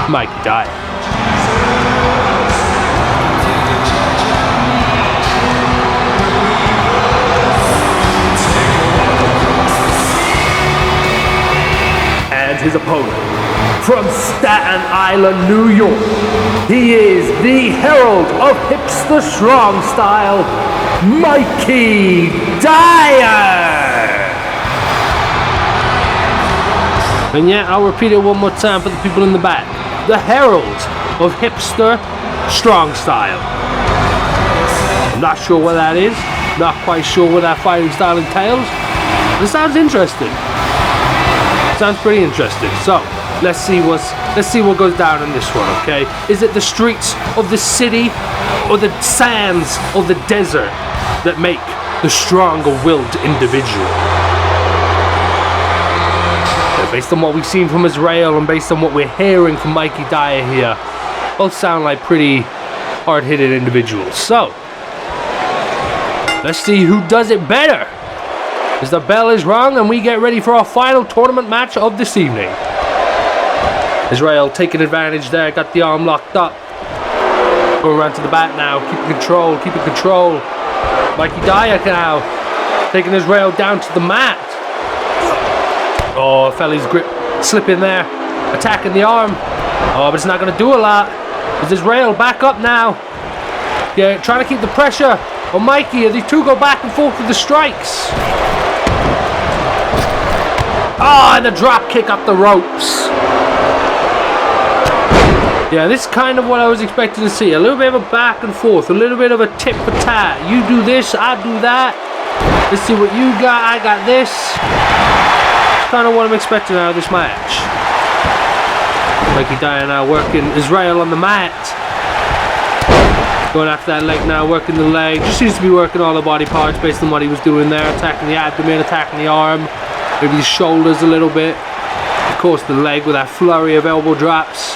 Mikey Dyer. And his opponent, from Staten Island, New York, he is the herald of hipster strong style, Mikey Dyer! And yeah, I'll repeat it one more time for the people in the back. The herald of hipster strong style. I'm not sure what that is. Not quite sure what that fighting style entails. It sounds interesting. Sounds pretty interesting. So, let's see what goes down in this one, okay? Is it the streets of the city or the sands of the desert that make the stronger-willed individual? Yeah, based on what we've seen from Azrael and based on what we're hearing from Mikey Dyer here, both sound like pretty hard-hitting individuals. So, let's see who does it better. As the bell is rung and we get ready for our final tournament match of this evening. Azrael taking advantage there, got the arm locked up. Going around to the back now, keeping control. Mikey Dyer now, taking Azrael down to the mat. Oh, felt his grip slip in there, attacking the arm. Oh, but it's not going to do a lot. Is Azrael back up now? Yeah, trying to keep the pressure on Mikey as these two go back and forth with the strikes. Oh, and the drop kick up the ropes. Yeah, this is kind of what I was expecting to see. A little bit of a back and forth, a little bit of a tit for tat. You do this, I do that. Let's see what you got, I got this. Kind of what I'm expecting out of this match. Mikey Dyer now working Azrael on the mat. Going after that leg now, working the leg. Just seems to be working all the body parts based on what he was doing there. Attacking the abdomen, attacking the arm. Maybe the shoulders a little bit. Of course the leg with that flurry of elbow drops.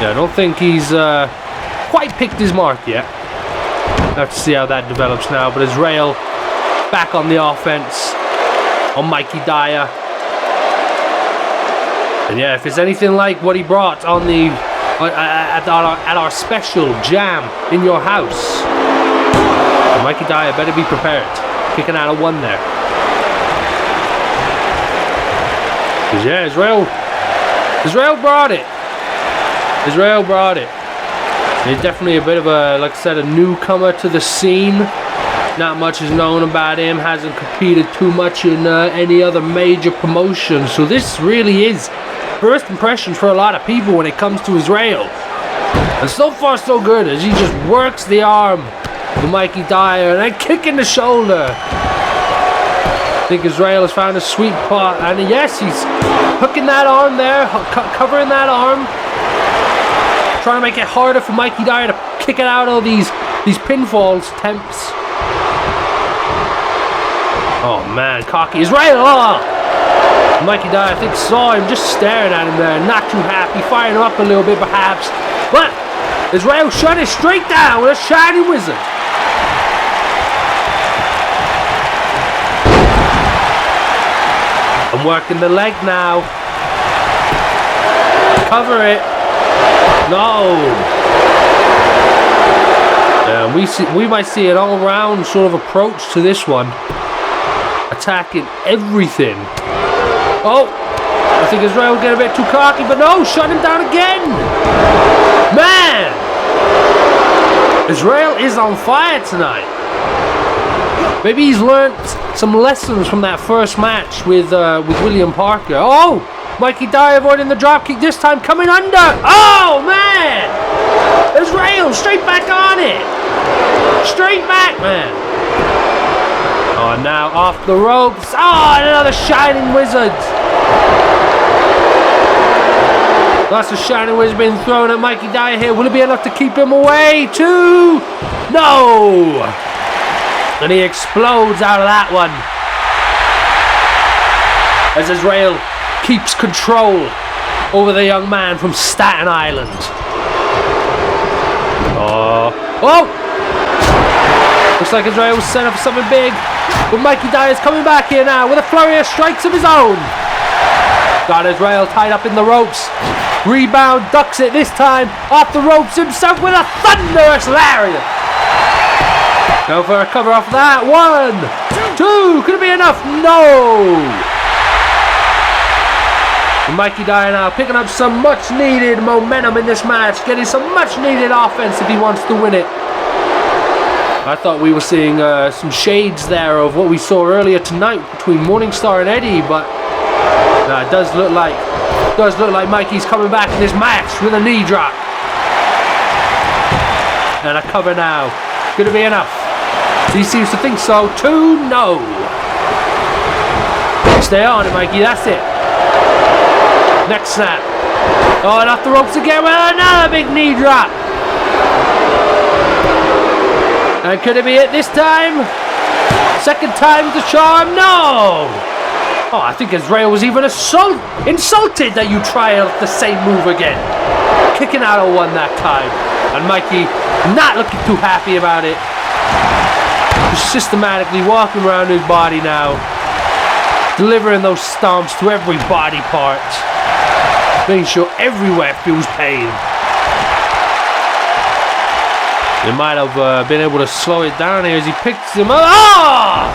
Yeah, I don't think he's quite picked his mark yet. We'll have to see how that develops now. But Azrael back on the offense on Mikey Dyer. And yeah, if it's anything like what he brought on the at our special JaM in your house, Mikey Dyer better be prepared. Kicking out of one there. Because yeah, Azrael brought it. Azrael brought it. He's definitely a bit of a, like I said, a newcomer to the scene. Not much is known about him. Hasn't competed too much in any other major promotion. So this really is first impressions for a lot of people when it comes to Azrael. And so far so good as he just works the arm with Mikey Dyer and then kicking the shoulder. I think Azrael has found a sweet spot, and yes, he's hooking that arm there, covering that arm. Trying to make it harder for Mikey Dyer to kick it out of these pinfalls attempts. Oh man, cocky Azrael! Oh! Mikey Dyer, I think, saw him just staring at him there, not too happy, firing him up a little bit perhaps. But Azrael shut it straight down with a shiny wizard. I'm working the leg now. Cover it. No. We might see an all-round sort of approach to this one. Attacking everything. Oh, I think Azrael will get a bit too cocky, but no, shut him down again. Man, Azrael is on fire tonight. Maybe he's learned some lessons from that first match with William Parker. Oh, Mikey Dyer avoiding the dropkick this time, coming under. Oh man, Azrael straight back on it. Straight back, man. Oh, now off the ropes. Oh, another shining wizard. Lots of shining wizard being thrown at Mikey Dyer here. Will it be enough to keep him away? Two. No. And he explodes out of that one. As Azrael keeps control over the young man from Staten Island. Oh. Looks like Azrael was set up for something big. But Mikey Dyer's coming back here now with a flurry of strikes of his own. Got Azrael tied up in the ropes. Rebound, ducks it this time. Off the ropes himself with a thunderous lariat. Go for a cover off that. 1, 2. Could it be enough? No. And Mikey Dyer now picking up some much needed momentum in this match. Getting some much needed offense if he wants to win it. I thought we were seeing some shades there of what we saw earlier tonight between Morningstar and Eddie, but it does look like Mikey's coming back in this match with a knee drop. And a cover now. Gonna be enough. He seems to think so. 2, no. Stay on it, Mikey, that's it. Next snap. Oh, and off the ropes again with another big knee drop. And could it be it this time? Second time's the charm? No! Oh, I think Azrael was even insulted that you try the same move again. Kicking out of one that time. And Mikey not looking too happy about it. Just systematically walking around his body now. Delivering those stomps to every body part. making sure everywhere feels pain. They might have been able to slow it down here as he picks him up. Oh!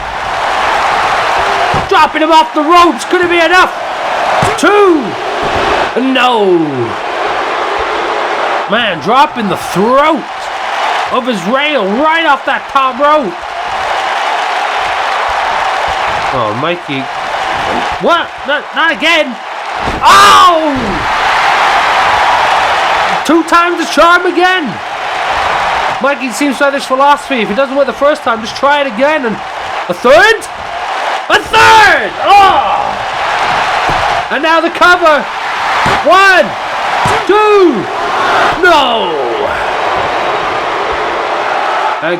Dropping him off the ropes. Could it be enough? 2. No. Man, dropping the throat of Azrael right off that top rope. Oh, Mikey. What? Not again. Oh! 2 times the charm again. Mikey seems to have this philosophy. If it doesn't work the first time, just try it again. And a third? A third! Oh! And now the cover. 1, 2. No!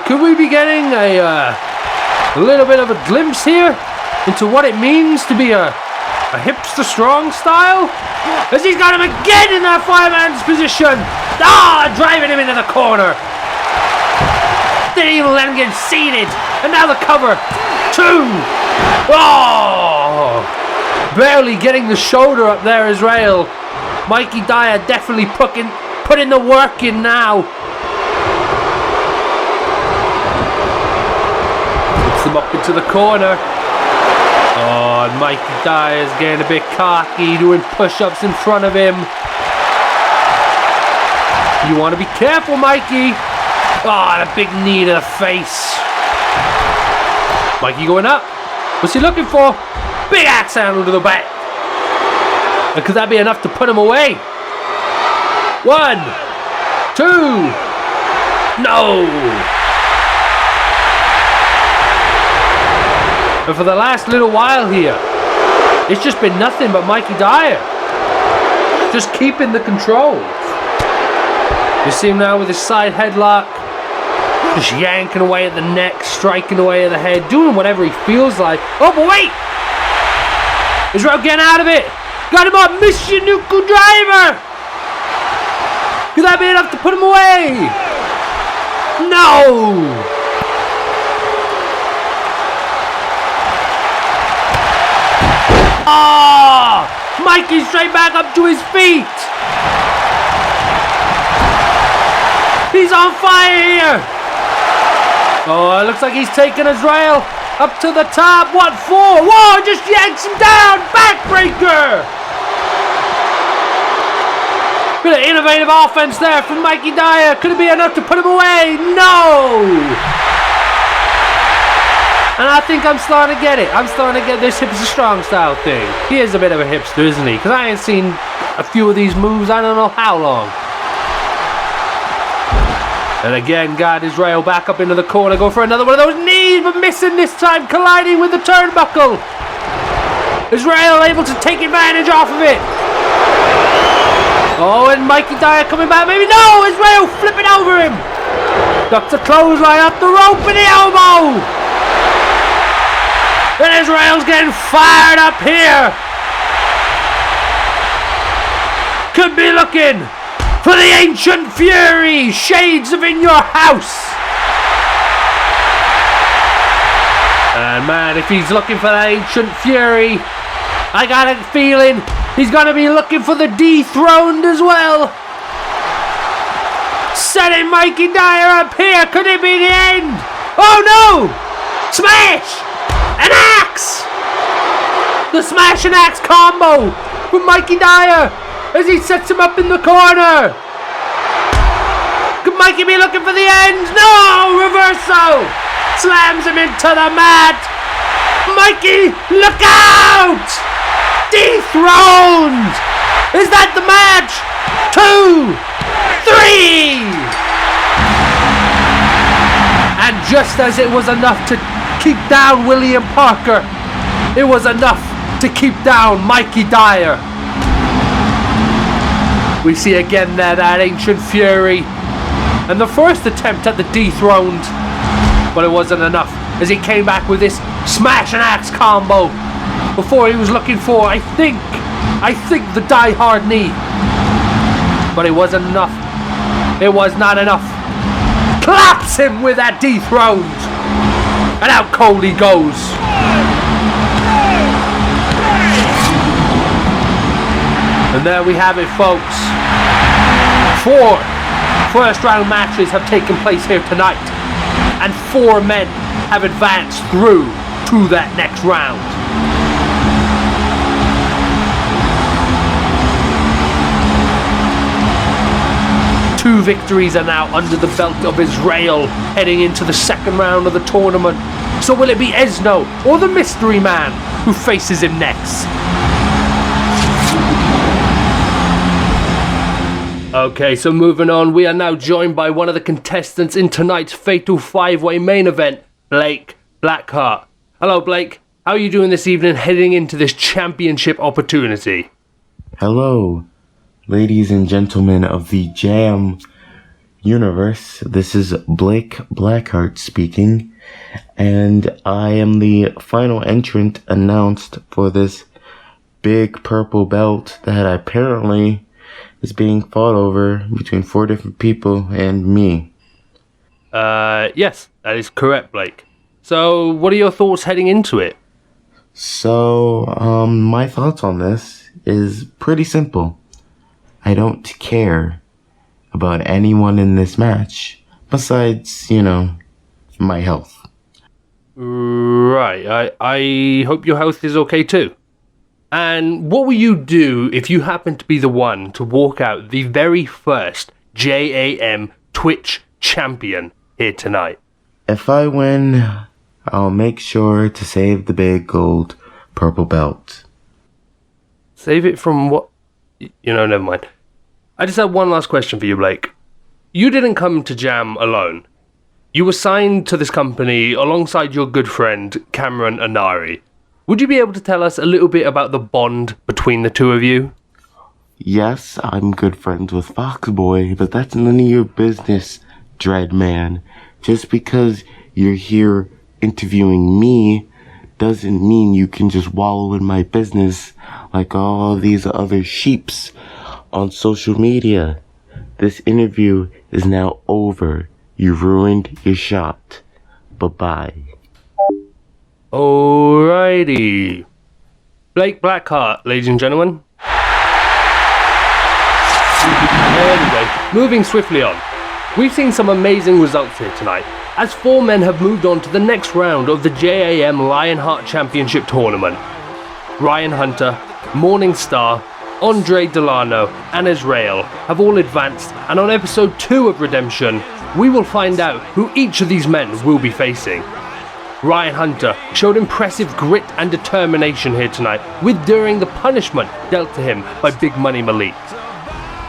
Could we be getting a little bit of a glimpse here into what it means to be a hipster strong style? As he's got him again in that fireman's position. Driving him into the corner. Didn't even let him get seated. And now the cover. 2. Oh! Barely getting the shoulder up there, Azrael. Mikey Dyer definitely putting the work in now. Puts him up into the corner. Oh, and Mikey Dyer's getting a bit cocky, doing push-ups in front of him. You want to be careful, Mikey. Oh, and a big knee to the face. Mikey going up. What's he looking for? Big axe handle to the back. And could that be enough to put him away? 1, 2. No. And for the last little while here, it's just been nothing but Mikey Dyer. Just keeping the control. You see him now with his side headlock. Just yanking away at the neck, striking away at the head, doing whatever he feels like. Oh, but wait! Azrael getting out of it. Got him up, Michinuku driver! Could that be enough to put him away? No! Oh! Mikey straight back up to his feet! He's on fire here! Oh, it looks like he's taking Azrael up to the top. What for? Whoa, just yanks him down! Backbreaker! Bit of innovative offense there from Mikey Dyer. Could it be enough to put him away? No! And I think I'm starting to get it. I'm starting to get this hipster strong style thing. He is a bit of a hipster, isn't he? Because I ain't seen a few of these moves I don't know how long. And again, got Azrael back up into the corner. Go for another one of those knees, but missing this time. Colliding with the turnbuckle. Azrael able to take advantage off of it. Oh, and Mikey Dyer coming back. Maybe no! Azrael flipping over him. Ducks a clothesline up the rope with the elbow. And Azrael's getting fired up here. Could be looking for the ancient fury, shades of In Your House. And man, if he's looking for that ancient fury, I got a feeling he's going to be looking for the dethroned as well. Setting Mikey Dyer up here. Could it be the end? Oh no! Smash! An axe! The smash and axe combo from Mikey Dyer as he sets him up in the corner. Could Mikey be looking for the end? No! Reversal! Slams him into the mat. Mikey, look out! Dethroned! Is that the match? 2, 3! And just as it was enough to keep down William Parker, it was enough to keep down Mikey Dyer. We see again there that ancient fury and the first attempt at the dethroned, but it wasn't enough as he came back with this smash and axe combo before he was looking for, I think the die-hard knee, but it wasn't enough. It was not enough. Claps him with that dethroned. And out cold he goes. And there we have it, folks. 4 first round matches have taken place here tonight, and 4 men have advanced through to that next round. Two victories are now under the belt of Azrael, heading into the second round of the tournament. So will it be Esno or the Mystery Man who faces him next? Okay, so moving on, we are now joined by one of the contestants in tonight's Fatal 5-Way main event, Blake Blackheart. Hello Blake, how are you doing this evening heading into this championship opportunity? Hello, ladies and gentlemen of the JaM universe. This is Blake Blackheart speaking, and I am the final entrant announced for this big purple belt that apparently is being fought over between 4 different people and me. Yes, that is correct, Blake. So, what are your thoughts heading into it? So, my thoughts on this is pretty simple. I don't care about anyone in this match, besides, my health. Right, I hope your health is okay too. And what will you do if you happen to be the one to walk out the very first JaM Twitch champion here tonight? If I win, I'll make sure to save the big gold purple belt. Save it from what? Never mind. I just have one last question for you, Blake. You didn't come to JaM alone. You were signed to this company alongside your good friend, Cameron Anari. Would you be able to tell us a little bit about the bond between the two of you? Yes, I'm good friends with Foxboy, but that's none of your business, Dreadman. Just because you're here interviewing me doesn't mean you can just wallow in my business like all these other sheeps on social media. This interview is now over. You ruined your shot. Bye-bye. Alrighty. Blake Blackheart, ladies and gentlemen. Anyway, moving swiftly on. We've seen some amazing results here tonight, as 4 men have moved on to the next round of the JaM Lionheart Championship Tournament. Ryan Hunter, Morning Star, Andre Delano, and Azrael have all advanced, and on episode 2 of Redemption, we will find out who each of these men will be facing. Ryan Hunter showed impressive grit and determination here tonight, with during the punishment dealt to him by Big Money Malik.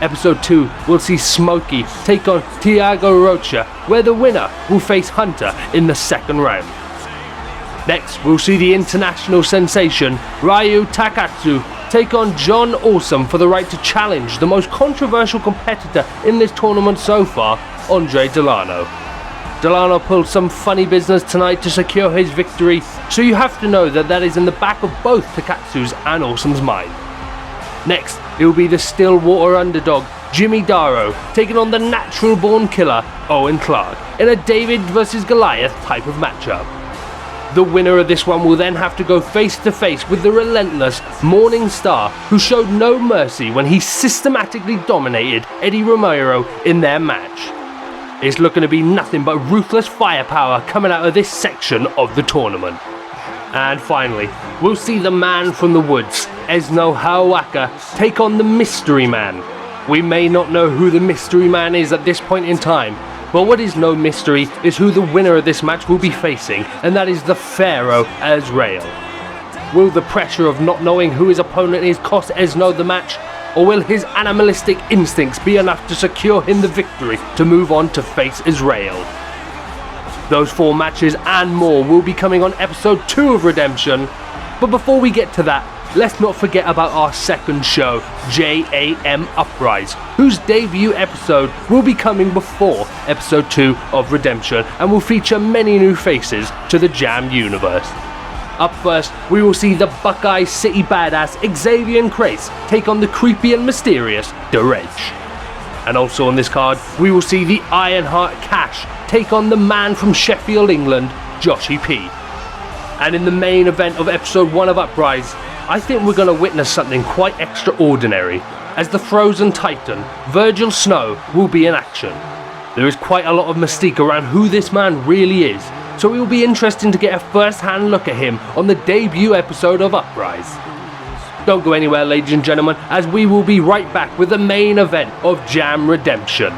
Episode 2 will see Smokey take on Tiago Rocha, where the winner will face Hunter in the second round. Next, we'll see the international sensation Ryu Takatsu take on John Awesome for the right to challenge the most controversial competitor in this tournament so far, Andre Delano. Delano pulled some funny business tonight to secure his victory, so you have to know that is in the back of both Takatsu's and Awesome's mind. Next, it will be the Stillwater underdog, Jimmy Darrow, taking on the natural-born killer, Owen Clark, in a David vs. Goliath type of matchup. The winner of this one will then have to go face-to-face with the relentless Morning Star, who showed no mercy when he systematically dominated Eddie Romero in their match. It's looking to be nothing but ruthless firepower coming out of this section of the tournament. And finally, we'll see the man from the woods, Esno Hawaka, take on the Mystery Man. We may not know who the Mystery Man is at this point in time, but what is no mystery is who the winner of this match will be facing, and that is the Pharaoh Azrael. Will the pressure of not knowing who his opponent is cost Esno the match, or will his animalistic instincts be enough to secure him the victory to move on to face Azrael? Those 4 matches and more will be coming on episode 2 of Redemption, but before we get to that, let's not forget about our second show, JaM Uprise, whose debut episode will be coming before episode 2 of Redemption and will feature many new faces to the JaM universe. Up first, we will see the Buckeye City badass Xavier Crace take on the creepy and mysterious The Reg. And also on this card, we will see the Ironheart Cash take on the man from Sheffield, England, Joshy P. And in the main event of episode 1 of Uprise, I think we're going to witness something quite extraordinary, as the Frozen Titan, Virgil Snow, will be in action. There is quite a lot of mystique around who this man really is, so it will be interesting to get a first-hand look at him on the debut episode of Uprise. Don't go anywhere, ladies and gentlemen, as we will be right back with the main event of JaM Redemption.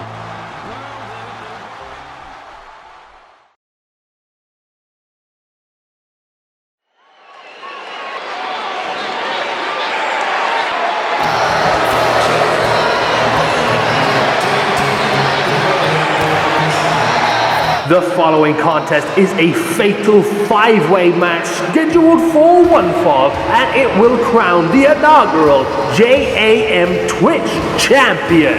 The following contest is a fatal 5-way match scheduled for one fall, and it will crown the inaugural JaM Twitch Champion.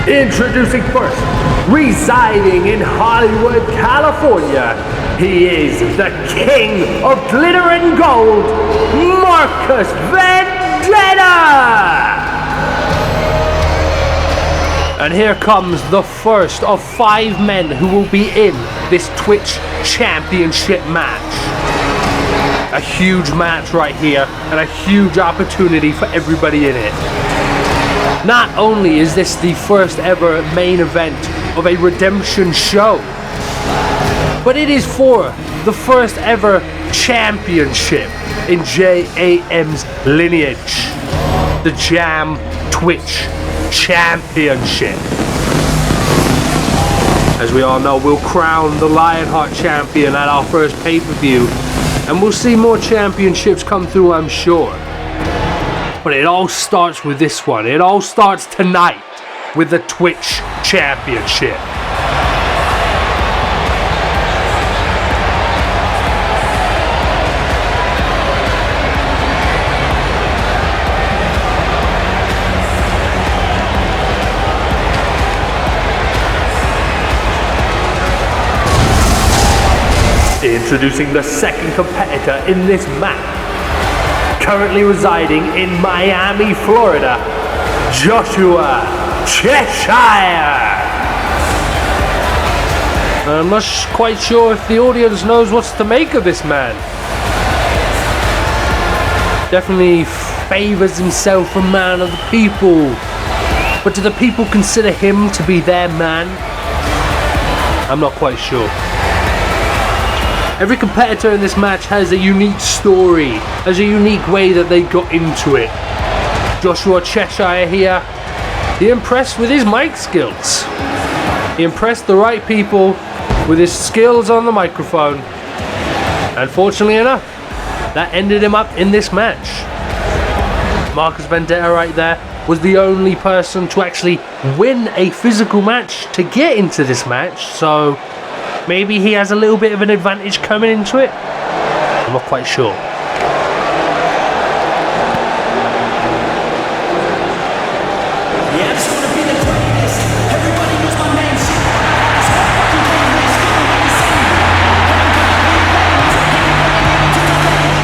Introducing first, residing in Hollywood, California, he is the king of glitter and gold, Marcus Vendetta! And here comes the first of 5 men who will be in this Twitch Championship match. A huge match right here, and a huge opportunity for everybody in it. Not only is this the first ever main event of a redemption show, but it is for the first ever championship in JaM's lineage. The JaM Twitch Championship. As we all know, we'll crown the Lionheart champion at our first pay-per-view, and we'll see more championships come through, I'm sure. But it all starts with this one. It all starts tonight with the Twitch Championship. Introducing the second competitor in this match, currently residing in Miami, Florida, Joshua Cheshire. I'm not quite sure if the audience knows what to make of this man. Definitely favors himself a man of the people. But do the people consider him to be their man? I'm not quite sure. Every competitor in this match has a unique story, has a unique way that they got into it. Joshua Cheshire here, he impressed with his mic skills. He impressed the right people with his skills on the microphone. Unfortunately enough, that ended him up in this match. Marcus Vendetta right there was the only person to actually win a physical match to get into this match, so maybe he has a little bit of an advantage coming into it. I'm not quite sure.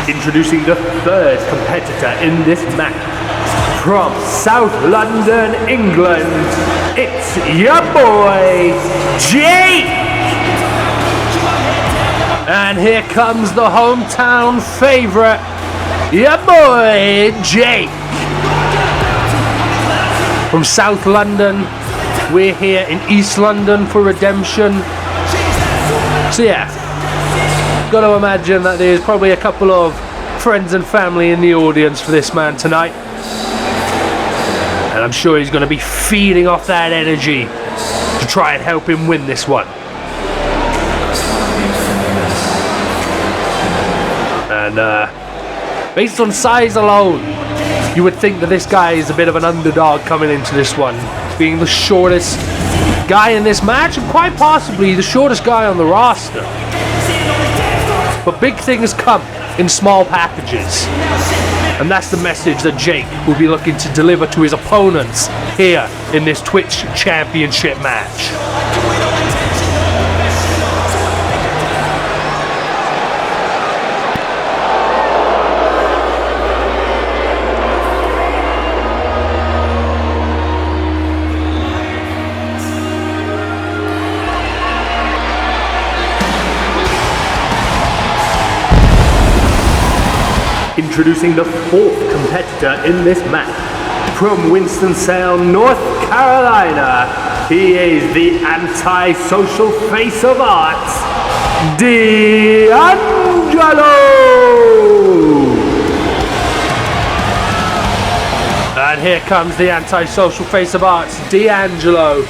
Introducing the third competitor in this match, from South London, England, it's your boy, Jake! And here comes the hometown favorite, your boy, Jake. From South London, we're here in East London for Redemption. So yeah, gotta imagine that there's probably a couple of friends and family in the audience for this man tonight. And I'm sure he's gonna be feeding off that energy to try and help him win this one. And based on size alone, you would think that this guy is a bit of an underdog coming into this one, being the shortest guy in this match and quite possibly the shortest guy on the roster. But big things come in small packages, and that's the message that Jake will be looking to deliver to his opponents here in this Twitch Championship match. Introducing the fourth competitor in this match. From Winston-Salem, North Carolina, he is the anti-social face of arts, D'Angelo! And here comes the anti-social face of arts, D'Angelo.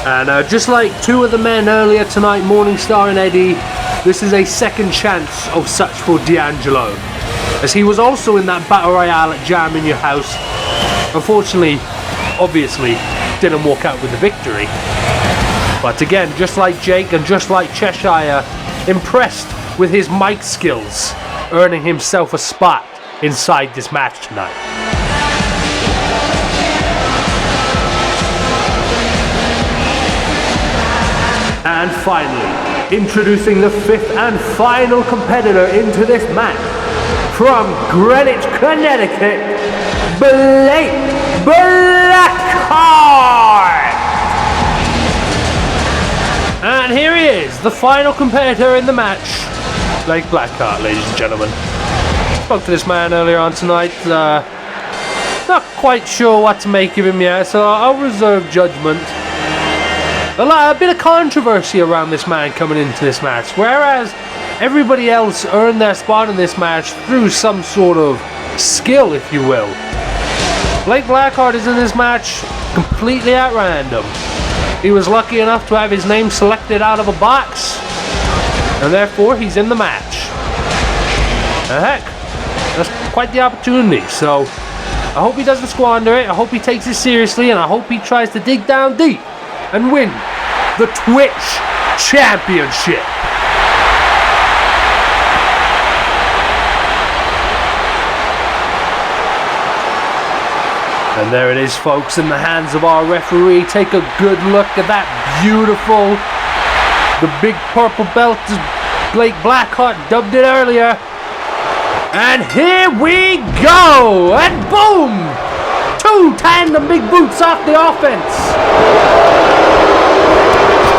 And just like two of the men earlier tonight, Morningstar and Eddie, this is a second chance of such for D'Angelo, as he was also in that Battle Royale at JaM in Your House. Unfortunately, obviously, didn't walk out with the victory. But again, just like Jake and just like Cheshire, impressed with his mic skills, earning himself a spot inside this match tonight. And finally, introducing the fifth and final competitor into this match, from Greenwich, Connecticut, Blackheart! And here he is, the final competitor in the match, Blake Blackheart, ladies and gentlemen. Spoke to this man earlier on tonight, not quite sure what to make of him yet, so I'll reserve judgment. A bit of controversy around this man coming into this match, whereas everybody else earned their spot in this match through some sort of skill, if you will. Blake Blackheart is in this match completely at random. He was lucky enough to have his name selected out of a box, and therefore he's in the match. And heck, that's quite the opportunity, so I hope he doesn't squander it, I hope he takes it seriously, and I hope he tries to dig down deep and win the Twitch Championship. And there it is, folks, in the hands of our referee. Take a good look at that beautiful, the big purple belt, as Blake Blackheart dubbed it earlier. And here we go! And boom! 2 tandem big boots off the offense.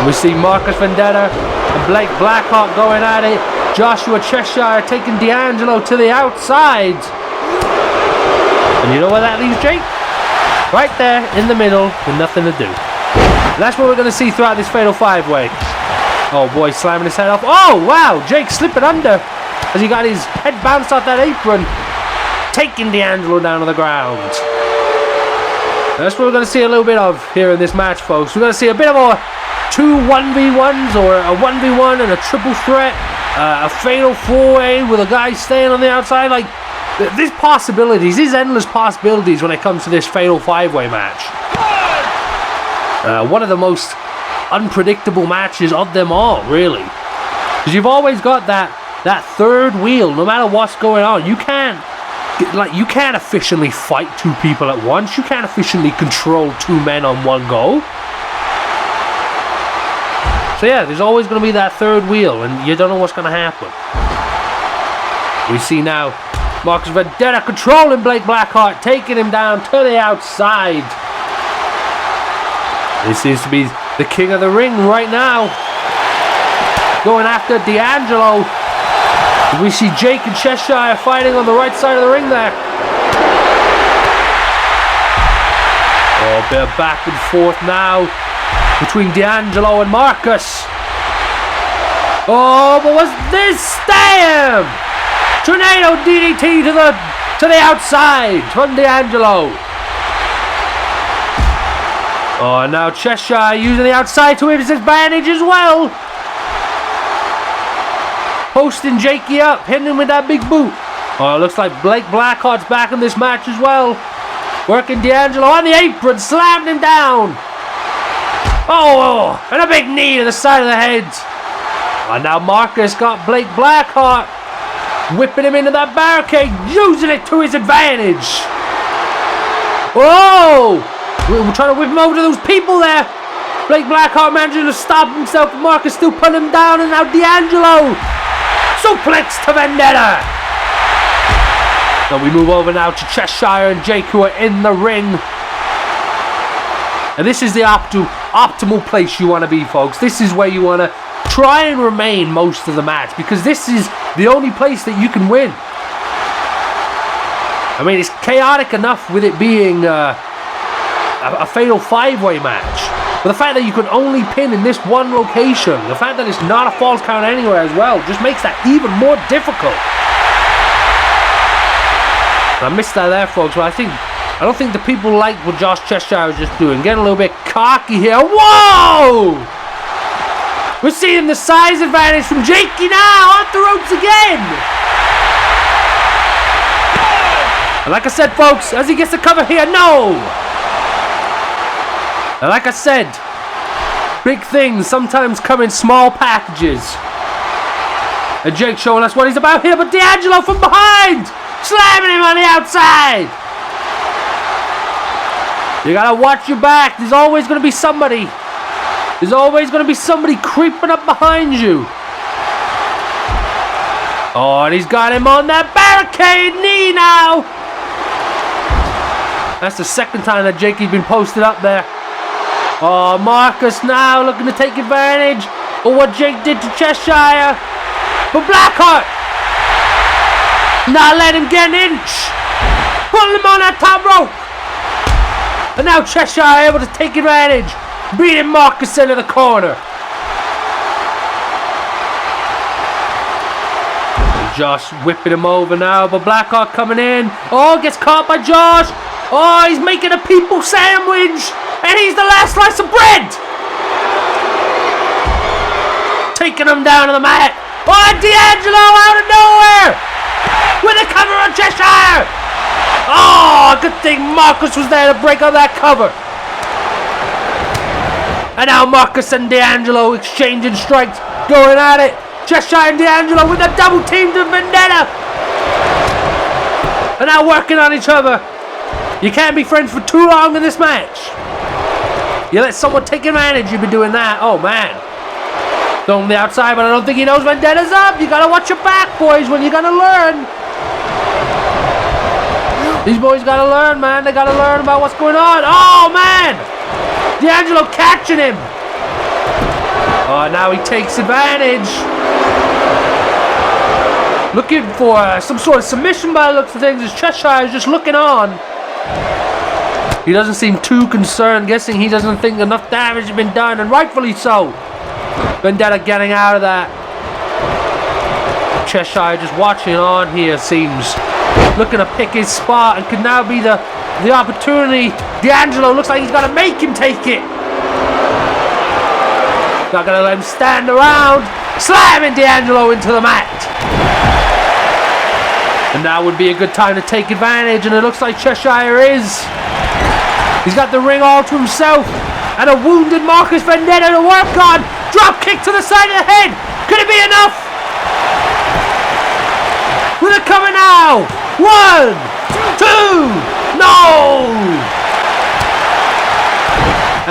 We see Marcus Vendetta and Blake Blackheart going at it. Joshua Cheshire taking D'Angelo to the outside. And you know where that leaves Jake? Right there in the middle with nothing to do. And that's what we're going to see throughout this Fatal 5-Way. Oh boy, slamming his head off. Oh wow, Jake slipping under as he got his head bounced off that apron, taking D'Angelo down to the ground. And that's what we're going to see a little bit of here in this match, folks. We're going to see a bit of a 2 1v1s, or a 1v1 and a triple threat, a Fatal 4-Way with a guy staying on the outside. Like, there's possibilities, there's endless possibilities when it comes to this Fatal 5-Way match. One of the most unpredictable matches of them all, really. Because you've always got that third wheel, no matter what's going on. You can't efficiently fight 2 people at once. You can't efficiently control 2 men on one go. So yeah, there's always going to be that third wheel, and you don't know what's going to happen. We see now Marcus Vendetta controlling Blake Blackheart, taking him down to the outside. He seems to be the king of the ring right now, going after D'Angelo. We see Jake and Cheshire fighting on the right side of the ring there. Oh, a bit of back and forth now between D'Angelo and Marcus. Oh, but what's this? Damn! Tornado DDT to the outside from D'Angelo. Oh, and now Cheshire using the outside to his advantage as well. Posting Jakey up, hitting him with that big boot. Oh, it looks like Blake Blackheart's back in this match as well. Working D'Angelo on the apron, slammed him down. Oh, and a big knee to the side of the head. And now Marcus got Blake Blackheart, whipping him into that barricade, using it to his advantage. Oh, we're trying to whip him over to those people there. Blake Blackheart managing to stop himself, but Marcus still putting him down, and now D'Angelo suplex to Vendetta. Now we move over now to Cheshire and Jake, who are in the ring. And this is the optimal place you want to be, folks. This is where you want to try and remain most of the match, because this is the only place that you can win. I mean, it's chaotic enough with it being a fatal 5-way match. But the fact that you can only pin in this one location, the fact that it's not a false count anywhere as well, just makes that even more difficult. I missed that there, folks, but I don't think the people like what Josh Cheshire was just doing. Getting a little bit cocky here. Whoa! We're seeing the size advantage from Jakey now, off the ropes again! And like I said, folks, as he gets the cover here, no! And like I said, big things sometimes come in small packages. And Jake showing us what he's about here, but D'Angelo from behind! Slamming him on the outside! You gotta watch your back. There's always gonna be somebody. There's always gonna be somebody creeping up behind you. Oh, and he's got him on that barricade knee now! That's the second time that Jakey's been posted up there. Oh, Marcus now looking to take advantage of what Jake did to Cheshire. But Blackheart not let him get an inch. Pulling him on that top rope. And now Cheshire able to take advantage. Beating Marcus into the corner. Josh whipping him over now. But Blackheart coming in. Oh, gets caught by Josh. Oh, he's making a people sandwich. And he's the last slice of bread! Taking him down to the mat. Oh, D'Angelo out of nowhere! With a cover on Cheshire! Oh, good thing Marcus was there to break up that cover. And now Marcus and D'Angelo exchanging strikes, going at it. Cheshire and D'Angelo with a double team to Vendetta. And now working on each other. You can't be friends for too long in this match. You let someone take advantage, you've been doing that. Oh, man. Throw him the outside, but I don't think he knows Vendetta's up. You gotta watch your back, boys, when you're gonna learn. These boys gotta learn, man. They gotta learn about what's going on. Oh, man. D'Angelo catching him. Oh, now he takes advantage. Looking for some sort of submission by the looks of things as Cheshire is just looking on. He doesn't seem too concerned, guessing he doesn't think enough damage has been done, and rightfully so. Vendetta getting out of that. Cheshire just watching on here, seems. Looking to pick his spot, and could now be the opportunity. D'Angelo looks like he's going to make him take it. Not going to let him stand around. Slamming D'Angelo into the mat. And now would be a good time to take advantage, and it looks like Cheshire is. He's got the ring all to himself, and a wounded Marcus Vendetta to work on. Drop kick to the side of the head. Could it be enough? With a cover now. 1, 2, no!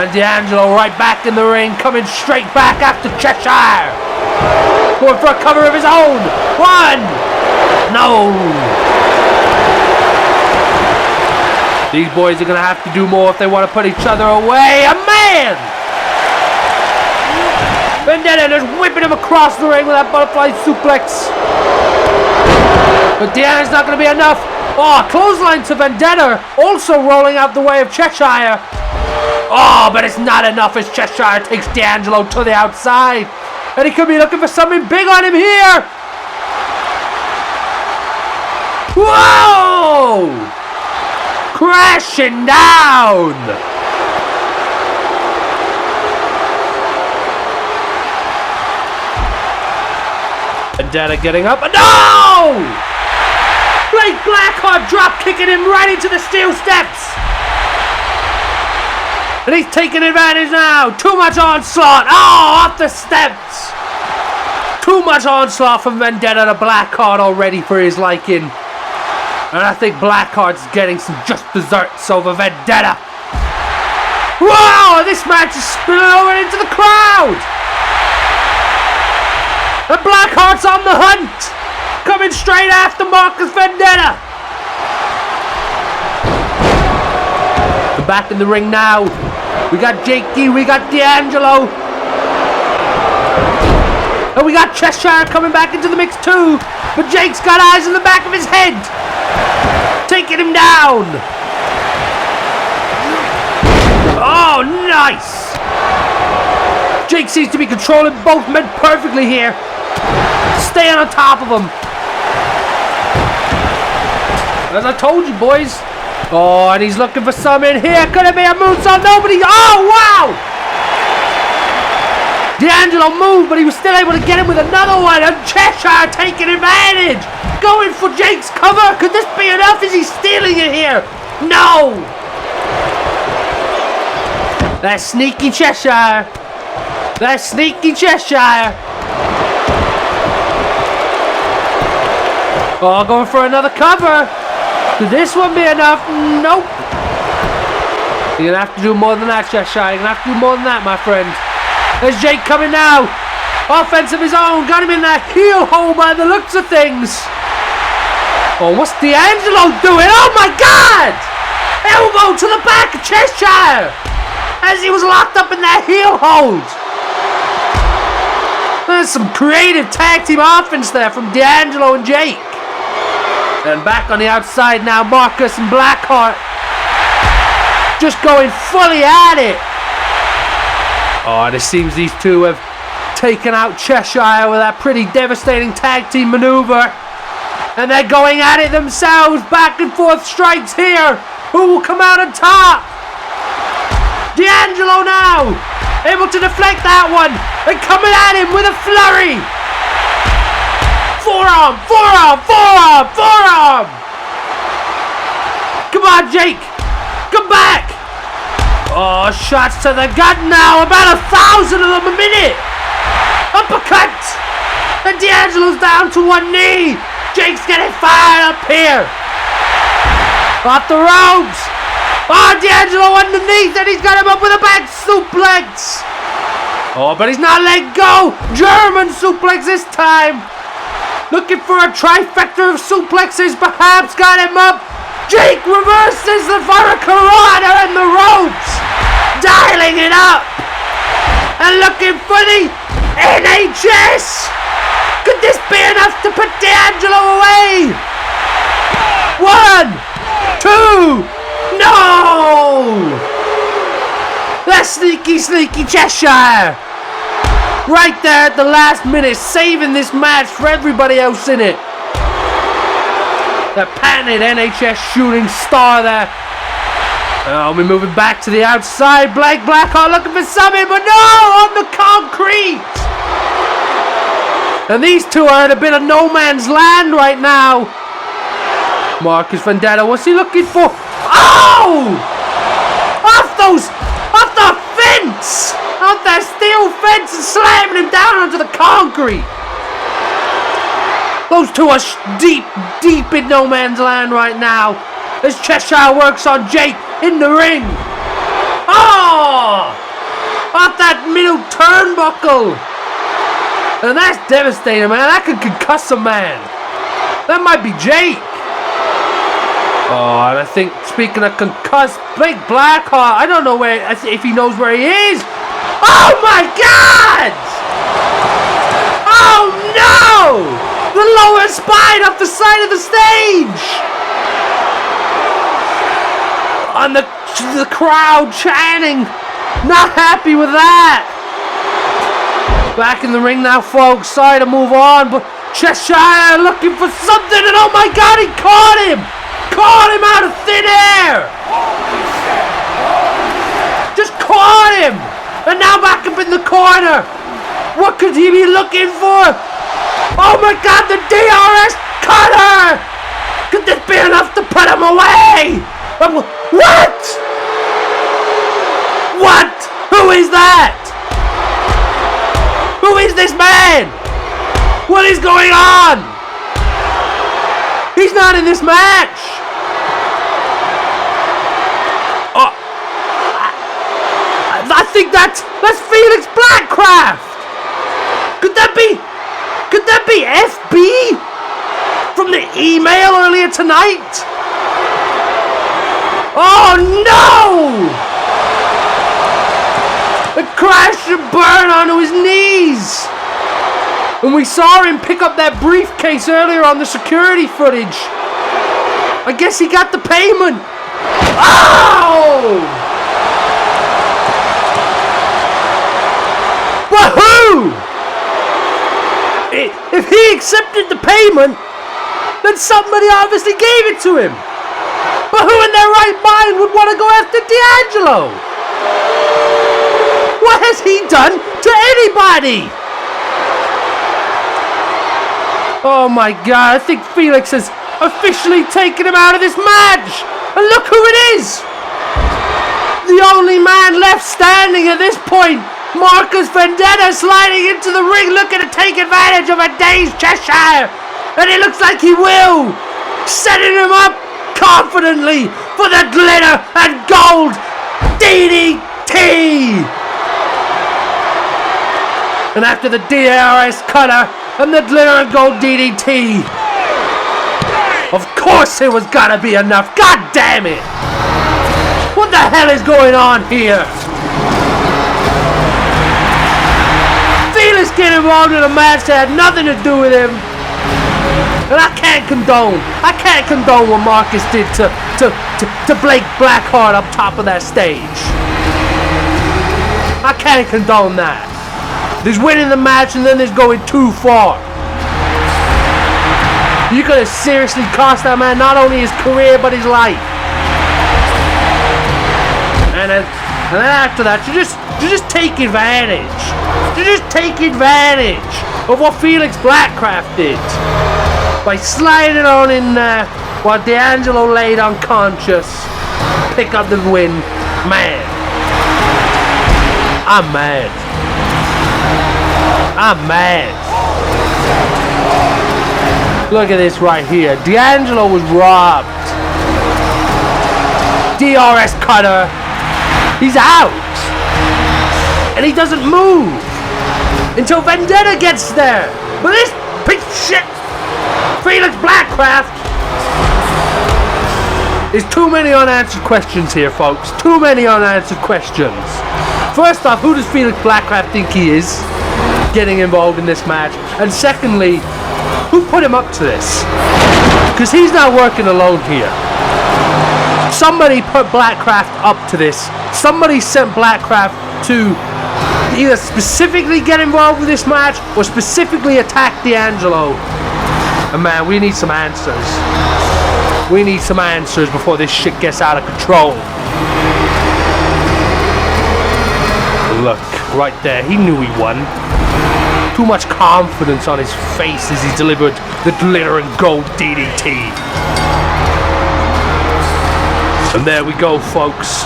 And D'Angelo right back in the ring, coming straight back after Cheshire. Going for a cover of his own. 1, no! These boys are going to have to do more if they want to put each other away. A man! Vendetta just whipping him across the ring with that butterfly suplex. But Diana's not going to be enough. Oh, clothesline to Vendetta. Also rolling out the way of Cheshire. Oh, but it's not enough as Cheshire takes D'Angelo to the outside. And he could be looking for something big on him here. Whoa! Crashing down! Vendetta getting up. No! Blackheart drop kicking him right into the steel steps. And he's taking advantage now. Too much onslaught. Oh, off the steps. Too much onslaught from Vendetta to Blackheart already for his liking. And I think Blackheart's getting some just desserts over Vendetta. Whoa! This match is spilling over into the crowd. And Blackheart's on the hunt. Coming straight after Marcus Vendetta. We're back in the ring now. We got Jakey, we got D'Angelo. And we got Cheshire coming back into the mix too. But Jake's got eyes in the back of his head. taking him down. Oh, nice. Jake seems to be controlling both men perfectly here. Staying on top of him. As I told you, boys. Oh, and he's looking for some in here. Could it be a moonsault? Nobody. Oh, wow. D'Angelo moved, but he was still able to get him with another one. And Cheshire taking advantage. Going for Jake's cover. Could this be enough? Is he stealing it here? No. That's sneaky Cheshire. That's sneaky Cheshire. Oh, going for another cover. Could this one be enough? Nope. You're gonna have to do more than that, Cheshire. You're gonna have to do more than that, my friend. There's Jake coming now. Offense of his own. Got him in that heel hole by the looks of things. Oh, what's D'Angelo doing? Oh my God! Elbow to the back of Cheshire as he was locked up in that heel hold. There's some creative tag team offense there from D'Angelo and Jake. And back on the outside now, Marcus and Blackheart just going fully at it. Oh, and it seems these two have taken out Cheshire with that pretty devastating tag team maneuver. And they're going at it themselves. Back and forth strikes here. Who will come out on top? D'Angelo now, able to deflect that one. And coming at him with a flurry. Forearm, forearm, forearm, forearm. Come on, Jake. Come back. Oh, shots to the gut now. About 1,000 of them a minute. Uppercut. And D'Angelo's down to one knee. Jake's getting fired up here. Off the ropes. Oh, D'Angelo underneath, and he's got him up with a back suplex. Oh, but he's not let go. German suplex this time. Looking for a trifecta of suplexes, perhaps got him up. Jake reverses the Hurricanrana and the ropes. Dialing it up. And looking for the NHS. Could this be enough to put D'Angelo away? 1, 2, no! That's sneaky, sneaky Cheshire. Right there at the last minute, saving this match for everybody else in it. That patented NHS shooting star there. Oh, we're moving back to the outside. Blackheart looking for something, but no! On the concrete! And these two are in a bit of no man's land right now. Marcus Vendetta, what's he looking for? Oh! Off the fence! Off that steel fence and slamming him down onto the concrete. Those two are deep in no man's land right now. As Cheshire works on Jake in the ring. Oh! Off that middle turnbuckle. And that's devastating, man. That could concuss a man. That might be Jake. Oh, and I think, speaking of concussed, Blackheart, I don't know if he knows where he is. Oh my God! Oh no! The lower spine off the side of the stage! And the crowd chanting, not happy with that. Back in the ring now, folks. Sorry to move on, but Cheshire looking for something, and oh my God, he caught him! Caught him out of thin air! Just caught him! And now back up in the corner. What could he be looking for? Oh my God, the DRS cutter! Could this be enough to put him away? What? What? Who is that? Who is this man? What is going on? He's not in this match. I think that's Felix Blackcraft. Could that be FB from the email earlier tonight? Oh no! A crash and burn onto his knees. And we saw him pick up that briefcase earlier on the security footage. I guess he got the payment. Oh! But who? If he accepted the payment, then somebody obviously gave it to him. But who in their right mind would want to go after D'Angelo? What has he done to anybody? Oh my God, I think Felix has officially taken him out of this match. And look who it is. The only man left standing at this point, Marcus Vendetta, sliding into the ring looking to take advantage of a dazed Cheshire. And it looks like he will. Setting him up confidently for the glitter and gold DDT. And after the DRS cutter and the glitter and gold DDT, of course it was gotta be enough. God damn it. What the hell is going on here? Felix getting involved in a match that had nothing to do with him. And I can't condone what Marcus did to Blake Blackheart up top of that stage. I can't condone that. There's winning the match and then there's going too far. You could have seriously cost that man not only his career but his life. And then after that, you just take advantage. You just take advantage of what Felix Blackcraft did by sliding on in there while D'Angelo laid unconscious. Pick up the win. Man, I'm mad. I'm mad. Look at this right here. D'Angelo was robbed. DRS cutter. He's out. And he doesn't move until Vendetta gets there. But this piece of shit, Felix Blackcraft. There's too many unanswered questions here, folks. Too many unanswered questions. First off, who does Felix Blackcraft think he is getting involved in this match? And secondly, who put him up to this? Because he's not working alone here. Somebody put Blackcraft up to this. Somebody sent Blackcraft to either specifically get involved with this match or specifically attack D'Angelo. And man, we need some answers. We need some answers before this shit gets out of control. Look, right there, he knew he won. Too much confidence on his face as he delivered the glitter and gold DDT. And there we go, folks.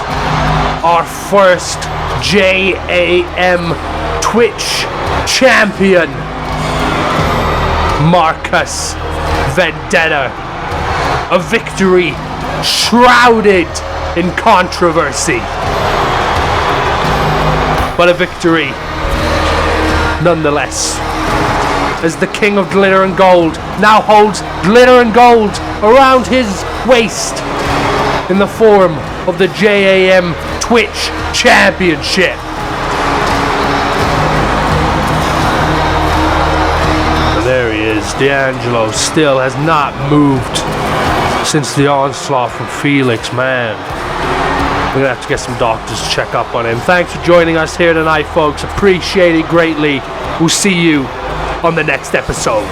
Our first JAM Twitch champion, Marcus Vendetta. A victory shrouded in controversy. But a victory nonetheless, as the king of glitter and gold now holds glitter and gold around his waist in the form of the JAM Twitch Championship. And there he is. D'Angelo still has not moved since the onslaught from Felix, man. We're gonna have to get some doctors to check up on him. Thanks for joining us here tonight, folks. Appreciate it greatly. We'll see you on the next episode.